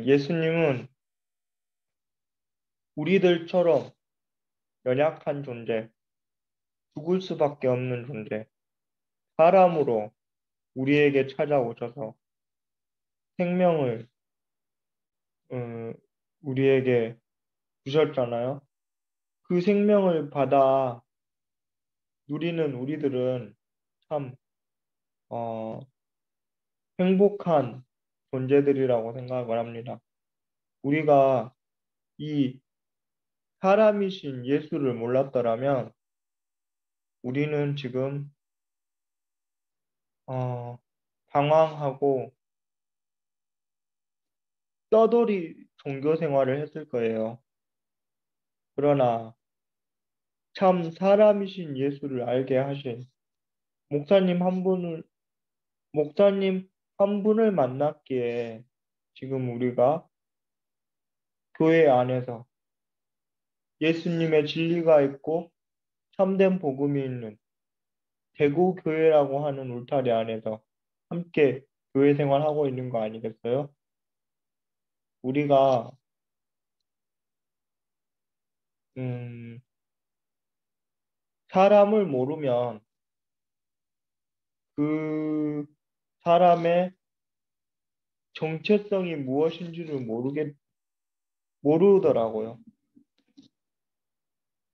Speaker 9: 예수님은 우리들처럼 연약한 존재, 죽을 수밖에 없는 존재, 사람으로 우리에게 찾아오셔서 생명을 우리에게 주셨잖아요. 그 생명을 받아 누리는 우리들은 참 행복한 존재들이라고 생각을 합니다. 우리가 이 사람이신 예수를 몰랐더라면 우리는 지금 방황하고 떠돌이 종교 생활을 했을 거예요. 그러나 참 사람이신 예수를 알게 하신 목사님 한 분을 만났기에 지금 우리가 교회 안에서 예수님의 진리가 있고 참된 복음이 있는 대구 교회라고 하는 울타리 안에서 함께 교회 생활하고 있는 거 아니겠어요? 우리가 사람을 모르면 그 사람의 정체성이 무엇인지를 모르더라고요.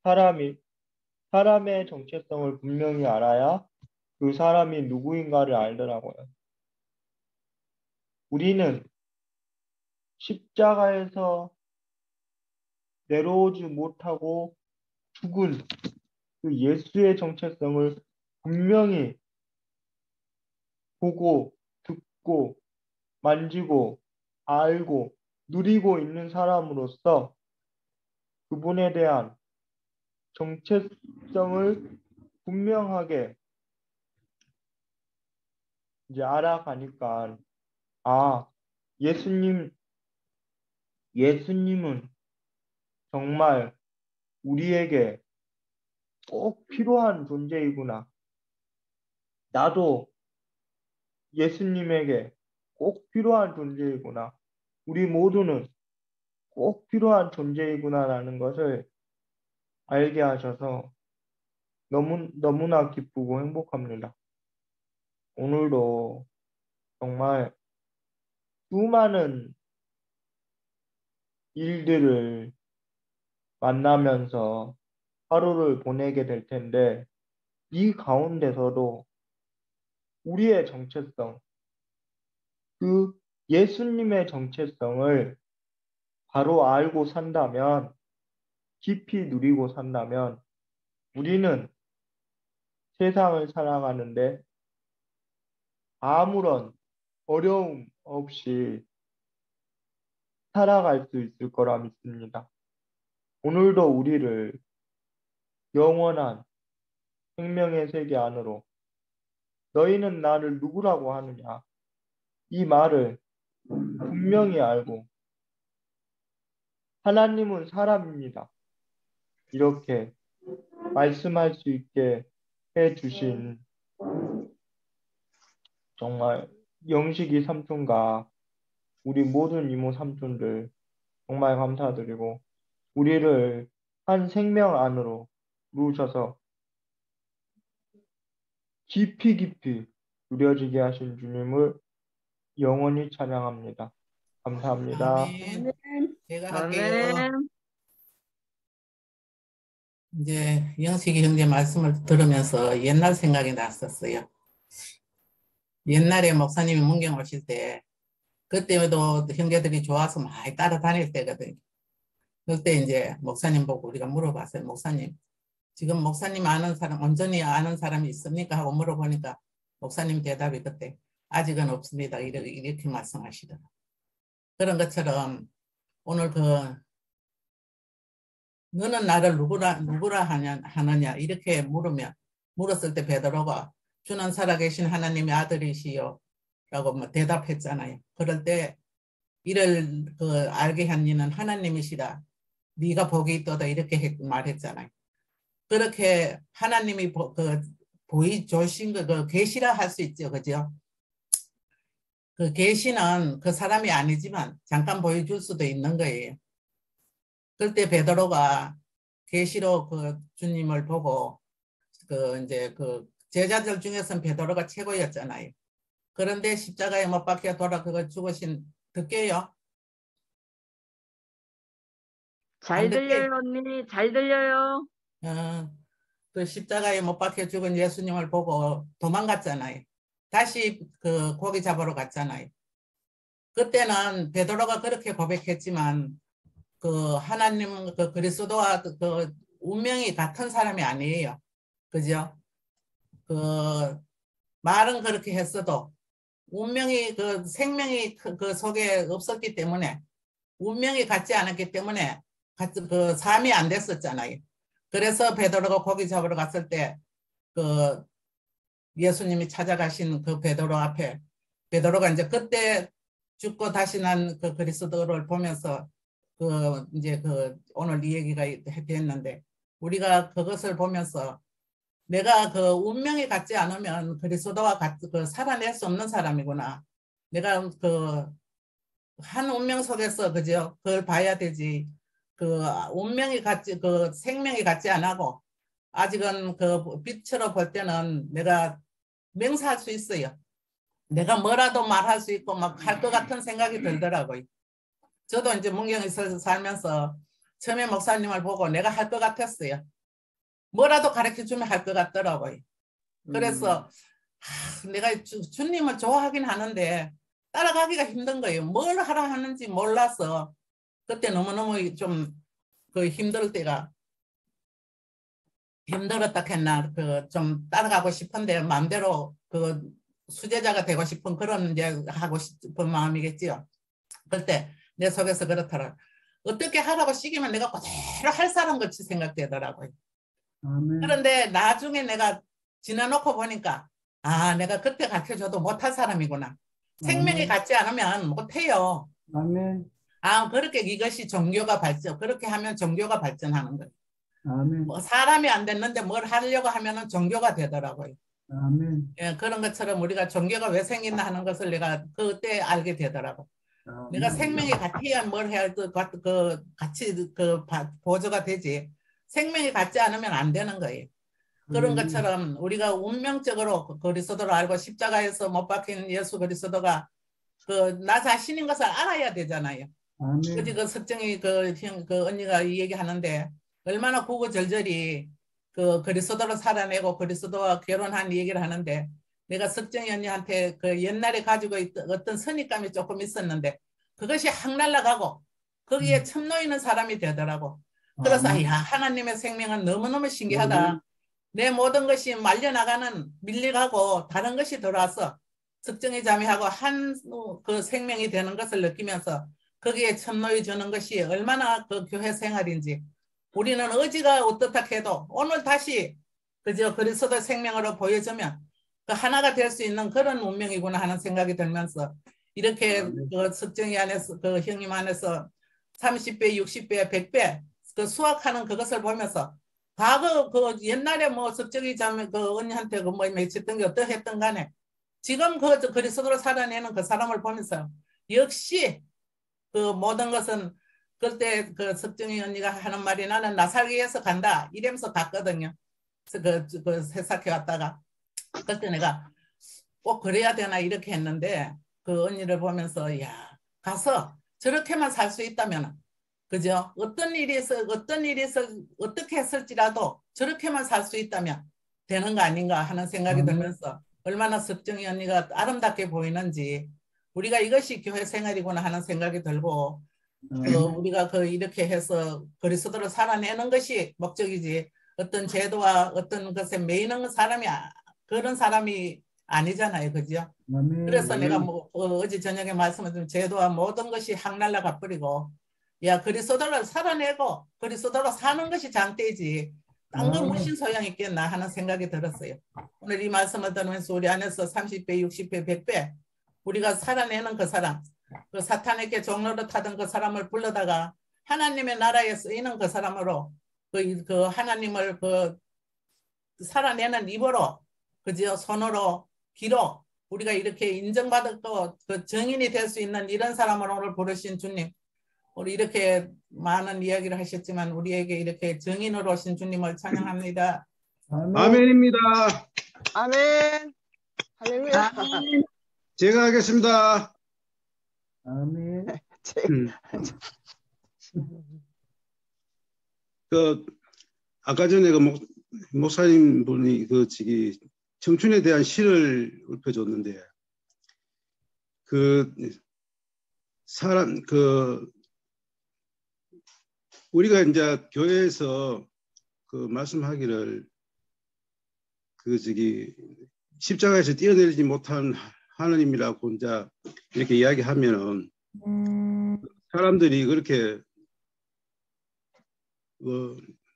Speaker 9: 사람의 정체성을 분명히 알아야 그 사람이 누구인가를 알더라고요. 우리는 십자가에서 내려오지 못하고 죽은 그 예수의 정체성을 분명히 보고 듣고 만지고 알고 누리고 있는 사람으로서 그분에 대한 정체성을 분명하게 이제 알아가니까 예수님은 정말 우리에게 꼭 필요한 존재이구나. 나도 예수님에게 꼭 필요한 존재이구나. 우리 모두는 꼭 필요한 존재이구나라는 것을 알게 하셔서 너무나 기쁘고 행복합니다. 오늘도 정말 수많은 일들을 만나면서 하루를 보내게 될 텐데 이 가운데서도 우리의 정체성, 그 예수님의 정체성을 바로 알고 산다면, 깊이 누리고 산다면 우리는 세상을 살아가는데 아무런 어려움 없이 살아갈 수 있을 거라 믿습니다. 오늘도 우리를 영원한 생명의 세계 안으로 너희는 나를 누구라고 하느냐? 이 말을 분명히 알고 하나님은 사람입니다. 이렇게 말씀할 수 있게 해주신 정말 영식이 삼촌과 우리 모든 이모 삼촌들 정말 감사드리고 우리를 한 생명 안으로 누우셔서 깊이 깊이 누려지게 하신 주님을 영원히 찬양합니다. 감사합니다.
Speaker 10: 아멘. 제가 할게요. 이제 영식이 형제 말씀을 들으면서 옛날 생각이 났었어요. 옛날에 목사님이 문경 오실 때 그때도 형제들이 좋아서 많이 따라다닐 때거든요. 그때 이제 목사님 보고 우리가 물어봤어요. 목사님, 지금 목사님 아는 사람, 온전히 아는 사람이 있습니까? 하고 물어보니까 목사님 대답이 그때 아직은 없습니다. 이렇게 말씀하시더라고요. 그런 것처럼 오늘 너는 나를 누구라 하느냐 이렇게 물었을 때 베드로가 주는 살아계신 하나님의 아들이시요 라고 대답했잖아요. 그럴 때 이를 알게 한 이는 하나님이시라 네가 복이 있도다 이렇게 말했잖아요. 그렇게 하나님이 보여주신 그 계시라 할 수 있죠. 그죠? 그 계시는 그 사람이 아니지만 잠깐 보여줄 수도 있는 거예요. 그때 베드로가 계시로 주님을 보고 이제 제자들 중에서는 베드로가 최고였잖아요. 그런데 십자가에 못 박혀 돌아 죽으신 듣게요?
Speaker 11: 잘 들려요, 언니. 잘 들려요.
Speaker 10: 그 십자가에 못 박혀 죽은 예수님을 보고 도망갔잖아요. 다시 고기 잡으러 갔잖아요. 그때는 베드로가 그렇게 고백했지만 하나님 그리스도와 운명이 같은 사람이 아니에요. 그죠? 말은 그렇게 했어도 운명이 생명이 속에 없었기 때문에 운명이 같지 않았기 때문에 삶이 안 됐었잖아요. 그래서 베드로가 고기 잡으러 갔을 때 예수님이 찾아가신 베드로 앞에 베드로가 이제 그때 죽고 다시 난 그리스도를 보면서 이제 오늘 이 얘기가 됐는데 우리가 그것을 보면서 내가 운명이 같지 않으면 그리스도와 살아낼 수 없는 사람이구나. 내가 한 운명 속에서 그죠? 그걸 봐야 되지. 운명이 생명이 같지 않고 아직은 빛으로 볼 때는 내가 맹세할 수 있어요. 내가 뭐라도 말할 수 있고 막 할 것 같은 생각이 들더라고요. 저도 이제 문경에서 살면서 처음에 목사님을 보고 내가 할 것 같았어요. 뭐라도 가르쳐주면 할 것 같더라고요. 그래서 내가 주님을 좋아하긴 하는데 따라가기가 힘든 거예요. 뭘 하라 하는지 몰라서 그때 너무너무 좀 힘들 때가 힘들었다 했나 좀 따라가고 싶은데 마음대로 수제자가 되고 싶은 그런 이제 하고 싶은 마음이겠지요. 그때 내 속에서 그렇더라. 어떻게 하라고 시키면 내가 그대로 할 사람 같이 생각되더라고요.
Speaker 7: 아멘.
Speaker 10: 그런데 나중에 내가 지나놓고 보니까 내가 그때 가르쳐줘도 못할 사람이구나. 생명이 같지 않으면 못해요.
Speaker 7: 아멘.
Speaker 10: 그렇게 이것이 종교가 발전, 그렇게 하면 종교가 발전하는 거예요.
Speaker 7: 아멘.
Speaker 10: 사람이 안 됐는데 뭘 하려고 하면은 종교가 되더라고요.
Speaker 7: 아멘.
Speaker 10: 예, 그런 것처럼 우리가 종교가 왜 생긴다 하는 것을 내가 그때 알게 되더라고. 내가 생명이 같아야 뭘 해야 같이 보조가 되지. 생명이 같지 않으면 안 되는 거예요. 그런 것처럼 우리가 운명적으로 그리스도를 알고 십자가에서 못 박힌 예수 그리스도가 나 자신인 것을 알아야 되잖아요. 그지 석정이 언니가 이 얘기하는데 얼마나 구구절절히 그리스도로 살아내고 그리스도와 결혼한 얘기를 하는데 내가 석정이 언니한테 옛날에 가지고 있던 어떤 선입감이 조금 있었는데 그것이 확 날아가고 거기에 첨 놓이는 사람이 되더라고. 그래서 야 하나님의 생명은 너무너무 신기하다. 내 모든 것이 말려나가는 밀려가고 다른 것이 들어와서 석정이 자매하고 한 그 생명이 되는 것을 느끼면서 거기에 참여해 주는 것이 얼마나 그 교회 생활인지 우리는 어지가 어떻다 해도 오늘 다시 그저 그리스도의 생명으로 보여주면 그 하나가 될 수 있는 그런 운명이구나 하는 생각이 들면서 이렇게 그 석정이 안에서 그 형님 안에서 30배, 60배, 100배 그 수확하는 그것을 보면서 과거 그 옛날에 뭐 석정이 자매 그 언니한테 그 뭐 맺혔던 게 어떠했던 간에 지금 그 그리스도로 살아내는 그 사람을 보면서 역시 그 모든 것은 그때 그 석정이 언니가 하는 말이 나는 나 살기 위해서 간다 이러면서 갔거든요. 그 세상에 왔다가 그때 내가 꼭 그래야 되나 이렇게 했는데 그 언니를 보면서 야 가서 저렇게만 살 수 있다면 그죠? 어떤 일이 있어 어떻게 했을지라도 저렇게만 살 수 있다면 되는 거 아닌가 하는 생각이 들면서 얼마나 석정이 언니가 아름답게 보이는지 우리가 이것이 교회 생활이구나 하는 생각이 들고 우리가 그 이렇게 해서 그리스도로 살아내는 것이 목적이지 어떤 제도와 어떤 것에 매이는 사람이 그런 사람이 아니잖아요. 그죠? 그래서 내가 뭐 어제 저녁에 말씀드린 제도와 모든 것이 확 날아가 버리고 야 그리스도로 살아내고 그리스도로 사는 것이 장대지 딴 건 무슨 소용이 있겠나 하는 생각이 들었어요. 오늘 이 말씀을 들으면서 우리 안에서 30배, 60배, 100배 우리가 살아내는 그 사람 그 사탄에게 종로로 타던 그 사람을 불러다가 하나님의 나라에 쓰이는 그 사람으로 그 하나님을 그 살아내는 입으로 그죠? 손으로 귀로 우리가 이렇게 인정받고 그 정인이 될 수 있는 이런 사람을 오늘 부르신 주님 우리 이렇게 많은 이야기를 하셨지만 우리에게 이렇게 정인으로 오신 주님을 찬양합니다.
Speaker 12: 아멘입니다.
Speaker 11: 아멘. 할렐루야.
Speaker 3: 아멘.
Speaker 12: 제가 하겠습니다.
Speaker 7: 아멘.
Speaker 12: 그 아까 전에 그 목사님 분이 그 청춘에 대한 시를 읊어줬는데 그 사람 우리가 이제 교회에서 그 말씀하기를 십자가에서 뛰어내리지 못한 하나님이라고 이제 이렇게 이야기하면은 사람들이 그렇게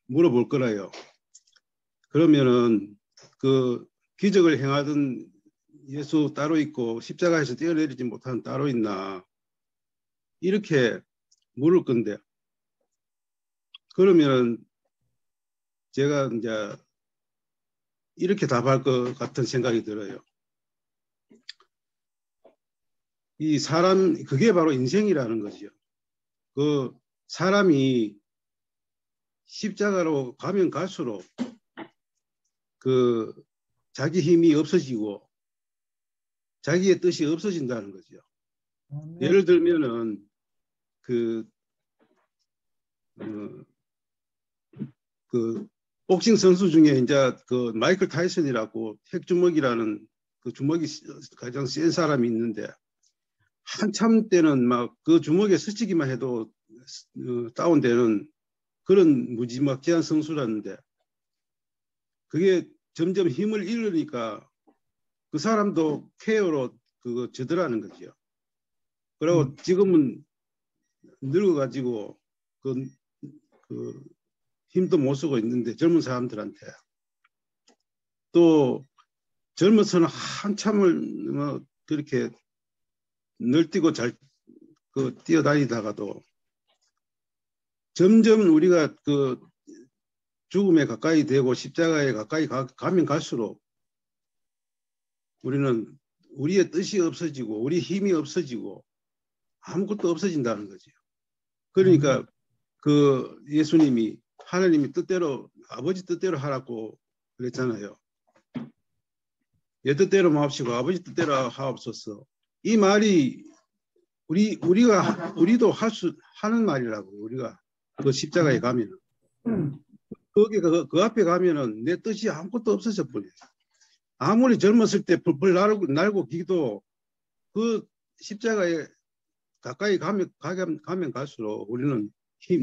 Speaker 12: 물어볼 거라요. 그러면은 그 기적을 행하던 예수 따로 있고 십자가에서 뛰어내리지 못한 따로 있나 이렇게 물을 건데 그러면은 제가 이제 이렇게 답할 것 같은 생각이 들어요. 이 사람 그게 바로 인생이라는 거죠. 그 사람이 십자가로 가면 갈수록 그 자기 힘이 없어지고 자기의 뜻이 없어진다는 거죠. 예를 들면은 그 복싱 선수 중에 이제 그 마이클 타이슨이라고 핵주먹이라는 그 주먹이 가장 센 사람이 있는데 한참 때는 막 그 주먹에 스치기만 해도 다운되는 그런 무지막지한 선수라는데 그게 점점 힘을 잃으니까 그 사람도 쾌어로 그거 저더라는 거죠. 그리고 지금은 늙어가지고 그 힘도 못 쓰고 있는데 젊은 사람들한테 또 젊어서는 한참을 뭐 그렇게 널뛰고 잘 뛰어다니다가도 점점 우리가 그 죽음에 가까이 되고 십자가에 가까이 가면 갈수록 우리는 우리의 뜻이 없어지고 우리 힘이 없어지고 아무것도 없어진다는 거죠. 그러니까 그 예수님이 하나님이 뜻대로 아버지 뜻대로 하라고 그랬잖아요. 내 뜻대로 마옵시고 아버지 뜻대로 하옵소서. 이 말이 우리도 하는 말이라고. 우리가 그 십자가에 가면은 거기 그 앞에 가면은 내 뜻이 아무것도 없어져 버려요. 아무리 젊었을 때 불 날고 기도 그 십자가에 가까이 가면 갈수록 우리는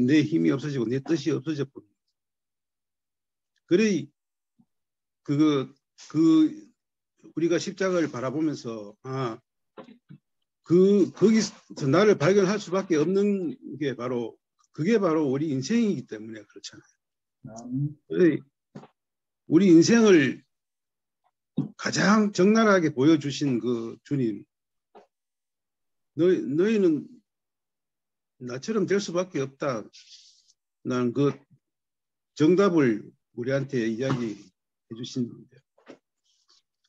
Speaker 12: 내 힘이 없어지고 내 뜻이 없어져 버려요. 그래 우리가 십자가를 바라보면서 거기서 나를 발견할 수밖에 없는 게 그게 바로 우리 인생이기 때문에 그렇잖아요. 우리 인생을 가장 적나라하게 보여주신 그 주님, 너희는 나처럼 될 수밖에 없다. 난 그 정답을 우리한테 이야기해 주시는데,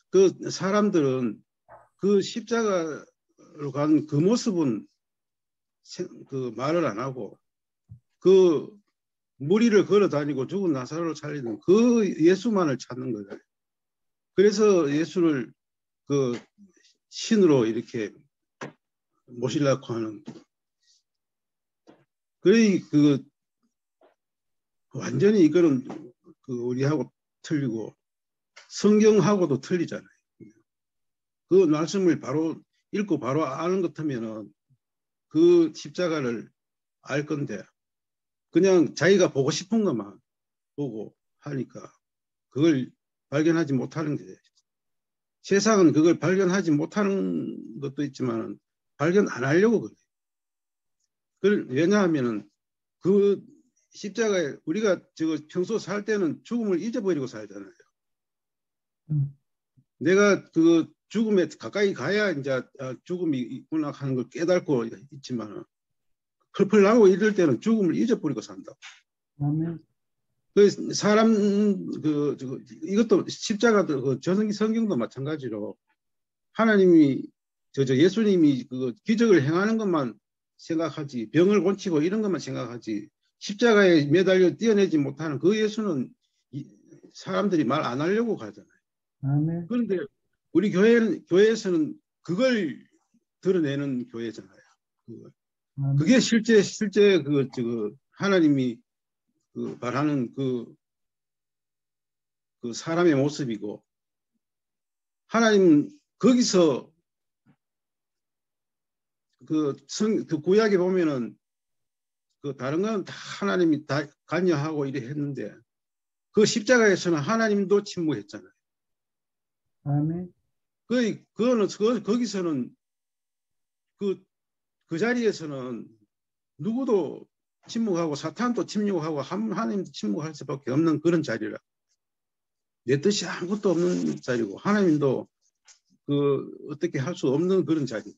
Speaker 12: 그 사람들은 그 십자가로 간 그 모습은 그 말을 안 하고, 그 무리를 걸어 다니고 죽은 나사로를 살리는 그 예수만을 찾는 거잖아요. 그래서 예수를 그 신으로 이렇게 모시려고 하는, 완전히 이거는 우리하고 틀리고 성경하고도 틀리잖아요. 그 말씀을 바로 읽고 바로 아는 것 같으면은 그 십자가를 알 건데, 그냥 자기가 보고 싶은 것만 보고 하니까 그걸 발견하지 못하는 게, 세상은 그걸 발견하지 못하는 것도 있지만 발견 안 하려고 그래요. 왜냐하면은 그 십자가에 우리가 평소 살 때는 죽음을 잊어버리고 살잖아요. 내가 그 죽음에 가까이 가야 이제 죽음이 있구나 하는 걸 깨닫고 있지만, 펄펄 나고 이럴 때는 죽음을 잊어버리고 산다. 그 사람 이것도 십자가도 성경도 마찬가지로 하나님이 예수님이 그 기적을 행하는 것만 생각하지, 병을 고치고 이런 것만 생각하지, 십자가에 매달려 뛰어내지 못하는 그 예수는 사람들이 말 안 하려고 가잖아요. 그런데 우리 교회에서는 그걸 드러내는 교회잖아요. 그게 실제 하나님이 말하는 그 사람의 모습이고, 하나님 거기서 그 구약에 보면은 다른 건 다 하나님이 다 관여하고 이래 했는데, 그 십자가에서는 하나님도 침묵했잖아요. 거기서는 그 자리에서는 누구도 침묵하고 사탄도 침묵하고 하나님도 침묵할 수밖에 없는 그런 자리라. 내 뜻이 아무것도 없는 자리고, 하나님도 어떻게 할 수 없는 그런 자리.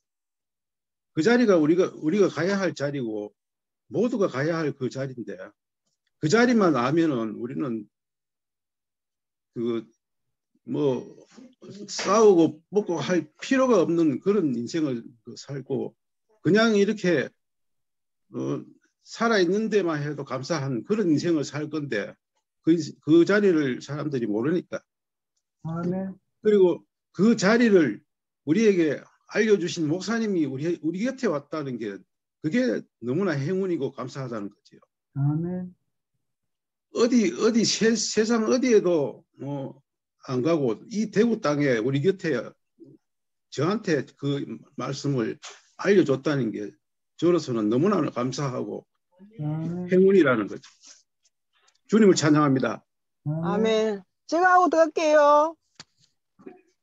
Speaker 12: 그 자리가 우리가 가야 할 자리고, 모두가 가야 할 그 자리인데, 그 자리만 아면은 우리는 싸우고 먹고 할 필요가 없는 그런 인생을 살고, 그냥 이렇게 살아있는 데만 해도 감사한 그런 인생을 살 건데, 그 자리를 사람들이 모르니까. 그리고 그 자리를 우리에게 알려주신 목사님이 우리 곁에 왔다는 게, 그게 너무나 행운이고 감사하다는 거죠. 세상 어디에도 안 가고 이 대구 땅에 우리 곁에 저한테 그 말씀을 알려줬다는 게 저로서는 너무나 감사하고 행운이라는 거죠. 주님을 찬양합니다.
Speaker 13: 아멘. 제가 하고 들어갈게요.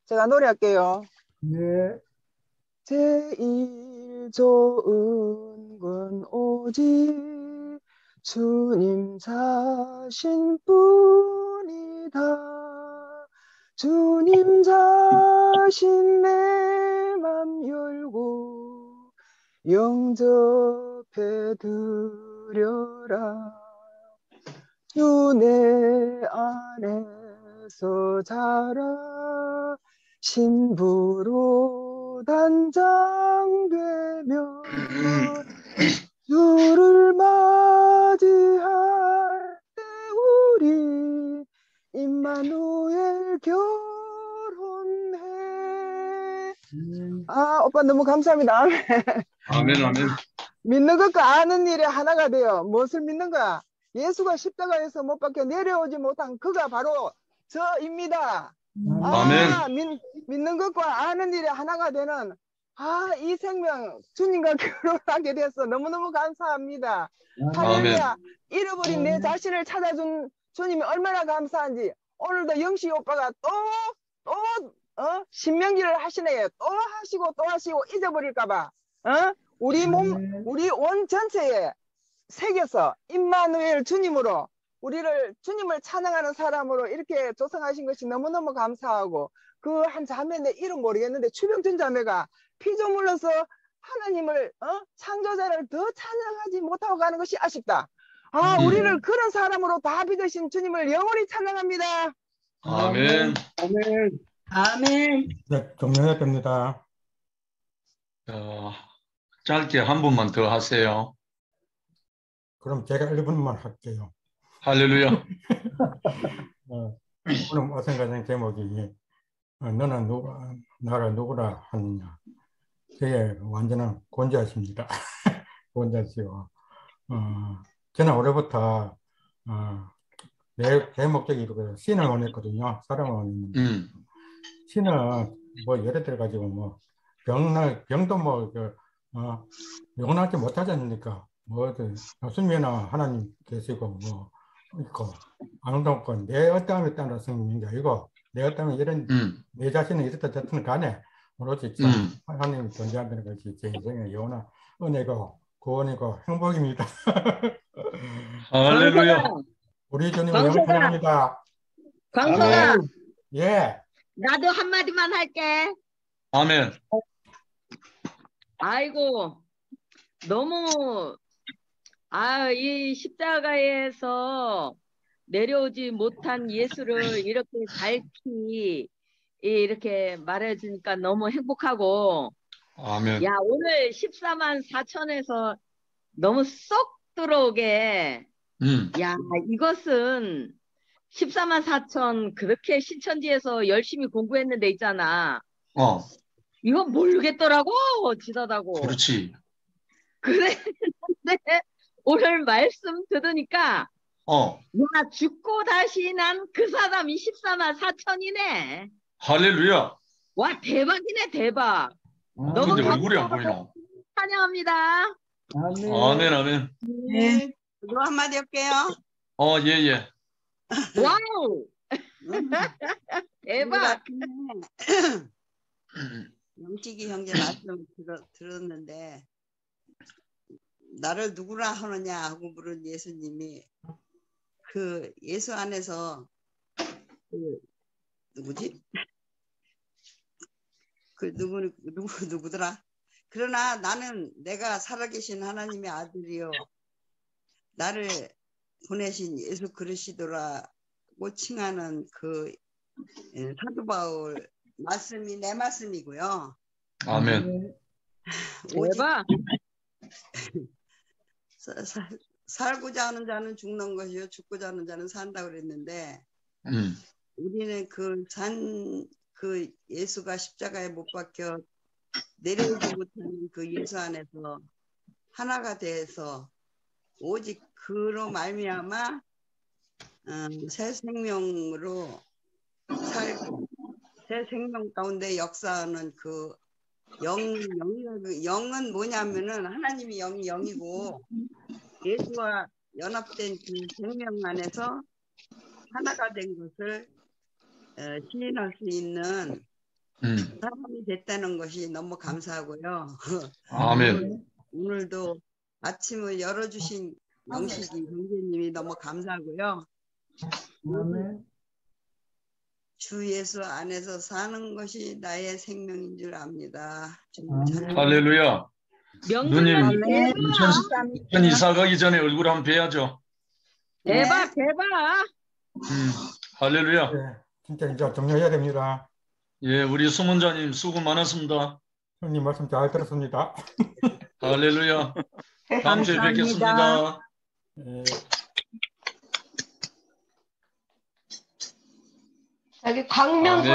Speaker 13: 제가 노래할게요.
Speaker 7: 네.
Speaker 13: 제일 좋은 건 오직 주님 자신뿐이다. 주님 자신 내 맘 열고 영접해 드려라. 주 내 안에서 자라 신부로 단장되며 주를 맞이할 때 우리 임마누엘 결혼해. 오빠 너무 감사합니다.
Speaker 2: 아멘, 아멘.
Speaker 13: 믿는 것과 아는 일이 하나가 돼요. 무엇을 믿는가? 예수가 십자가에서 못 박혀 내려오지 못한 그가 바로 저입니다.
Speaker 2: 아멘.
Speaker 13: 믿는 것과 아는 일이 하나가 되는 이 생명 주님과 결혼하게 돼서 너무너무 감사합니다. 할렐루야. 잃어버린 내 자신을 찾아준 주님이 얼마나 감사한지, 오늘도 영시 오빠가 또 신명기를 하시네요. 또 하시고 잊어버릴까봐. 우리 몸, 우리 온 전체에 새겨서 임마누엘 주님으로 주님을 찬양하는 사람으로 이렇게 조성하신 것이 너무너무 감사하고, 그 한 자매 내 이름 모르겠는데 추병준 자매가 피조물로서 하나님을 창조자를 더 찬양하지 못하고 가는 것이 아쉽다. 우리를 그런 사람으로 다 믿으신 주님을 영원히 찬양합니다.
Speaker 2: 아멘.
Speaker 3: 아멘. 아멘.
Speaker 14: 네, 종료해야 됩니다.
Speaker 2: 짧게 한 분만 더 하세요.
Speaker 14: 그럼 제가 1분만 할게요.
Speaker 2: 할렐루야.
Speaker 14: 오늘 마찬가지 제목이 너는 나를 누구라 하느냐. 저의 완전한 권자십니다. 권자시요. 저는 올해부터 내 목적이 이렇게 신을 원했거든요. 사랑을 원했는데 신은 뭐 예를 들어 가지고 병도 용납하지 못하지 않습니까? 예수님이나 하나님 계시고 있고 아무튼 내 어떠함에 따라 생긴 게 아니고 내 어떠함에 이런 내 자신은 이렇다 저렇다 간에 오로지 하나님이 존재한다는 것이 제 인생의 영원한 은혜고 구원이고 행복입니다.
Speaker 2: 할렐루야.
Speaker 14: 우리 주님을 영원히 찬양합니다.
Speaker 11: 광석아.
Speaker 14: 예.
Speaker 11: 나도 한마디만 할게.
Speaker 2: 아멘.
Speaker 11: 아이고, 너무, 이 십자가에서 내려오지 못한 예수를 이렇게 밝히 이렇게 말해주니까 너무 행복하고.
Speaker 2: 아멘.
Speaker 11: 야, 오늘 14만 4천에서 너무 쏙 들어오게. 야, 이것은 14만 4천 그렇게 신천지에서 열심히 공부했는데 있잖아. 이건 모르겠더라고, 지다다고.
Speaker 2: 그렇지.
Speaker 11: 그랬는데 오늘 말씀 들으니까 야, 죽고 다시 난 그 사람이 14만 4천이네.
Speaker 2: 할렐루야.
Speaker 11: 와, 대박이네, 대박. 너무
Speaker 2: 근데 얼굴이 안 보이나?
Speaker 11: 찬양합니다.
Speaker 2: 아멘, 아멘.
Speaker 3: 네. 저 한마디 할게요.
Speaker 2: 예.
Speaker 11: 와우. 대박.
Speaker 3: 영식이 형제 말씀 들었는데 나를 누구라 하느냐 하고 물은 예수님이 그 예수 안에서 누구지? 누구더라? 그러나 나는 내가 살아계신 하나님의 아들이요 나를 보내신 예수 그리스도라고 칭하는 그 사도 바울 말씀이 내 말씀이고요.
Speaker 2: 아멘.
Speaker 11: 대박.
Speaker 3: 살고자 하는 자는 죽는 것이요 죽고자 하는 자는 산다고 그랬는데 우리는 그 예수가 십자가에 못 박혀 내려오지 못하는 그 예수 안에서 하나가 돼서 오직 그로 말미암아 새 생명으로 살고 새 생명 가운데 역사하는 그 영은 뭐냐면은 하나님이 영이 영이고 예수와 연합된 그 생명 안에서 하나가 된 것을 시인할 수 있는 사람이 됐다는 것이 너무 감사하고요.
Speaker 2: 아멘.
Speaker 3: 오늘도 아침을 열어주신 영식이 형제님이 너무 감사하고요.
Speaker 7: 아멘.
Speaker 3: 주 예수 안에서 사는 것이 나의 생명인 줄 압니다.
Speaker 2: 할렐루야. 누님, 전 이사 가기 전에 얼굴 한번 뵈야죠.
Speaker 11: 대박.
Speaker 2: 할렐루야.
Speaker 14: 네, 진짜 이제 종료해야 됩니다.
Speaker 2: 예, 우리 수문자님 수고 많았습니다.
Speaker 14: 형님 말씀 잘 들었습니다.
Speaker 2: 할렐루야. 다음 주에 뵙겠습니다.
Speaker 1: 여기 광명군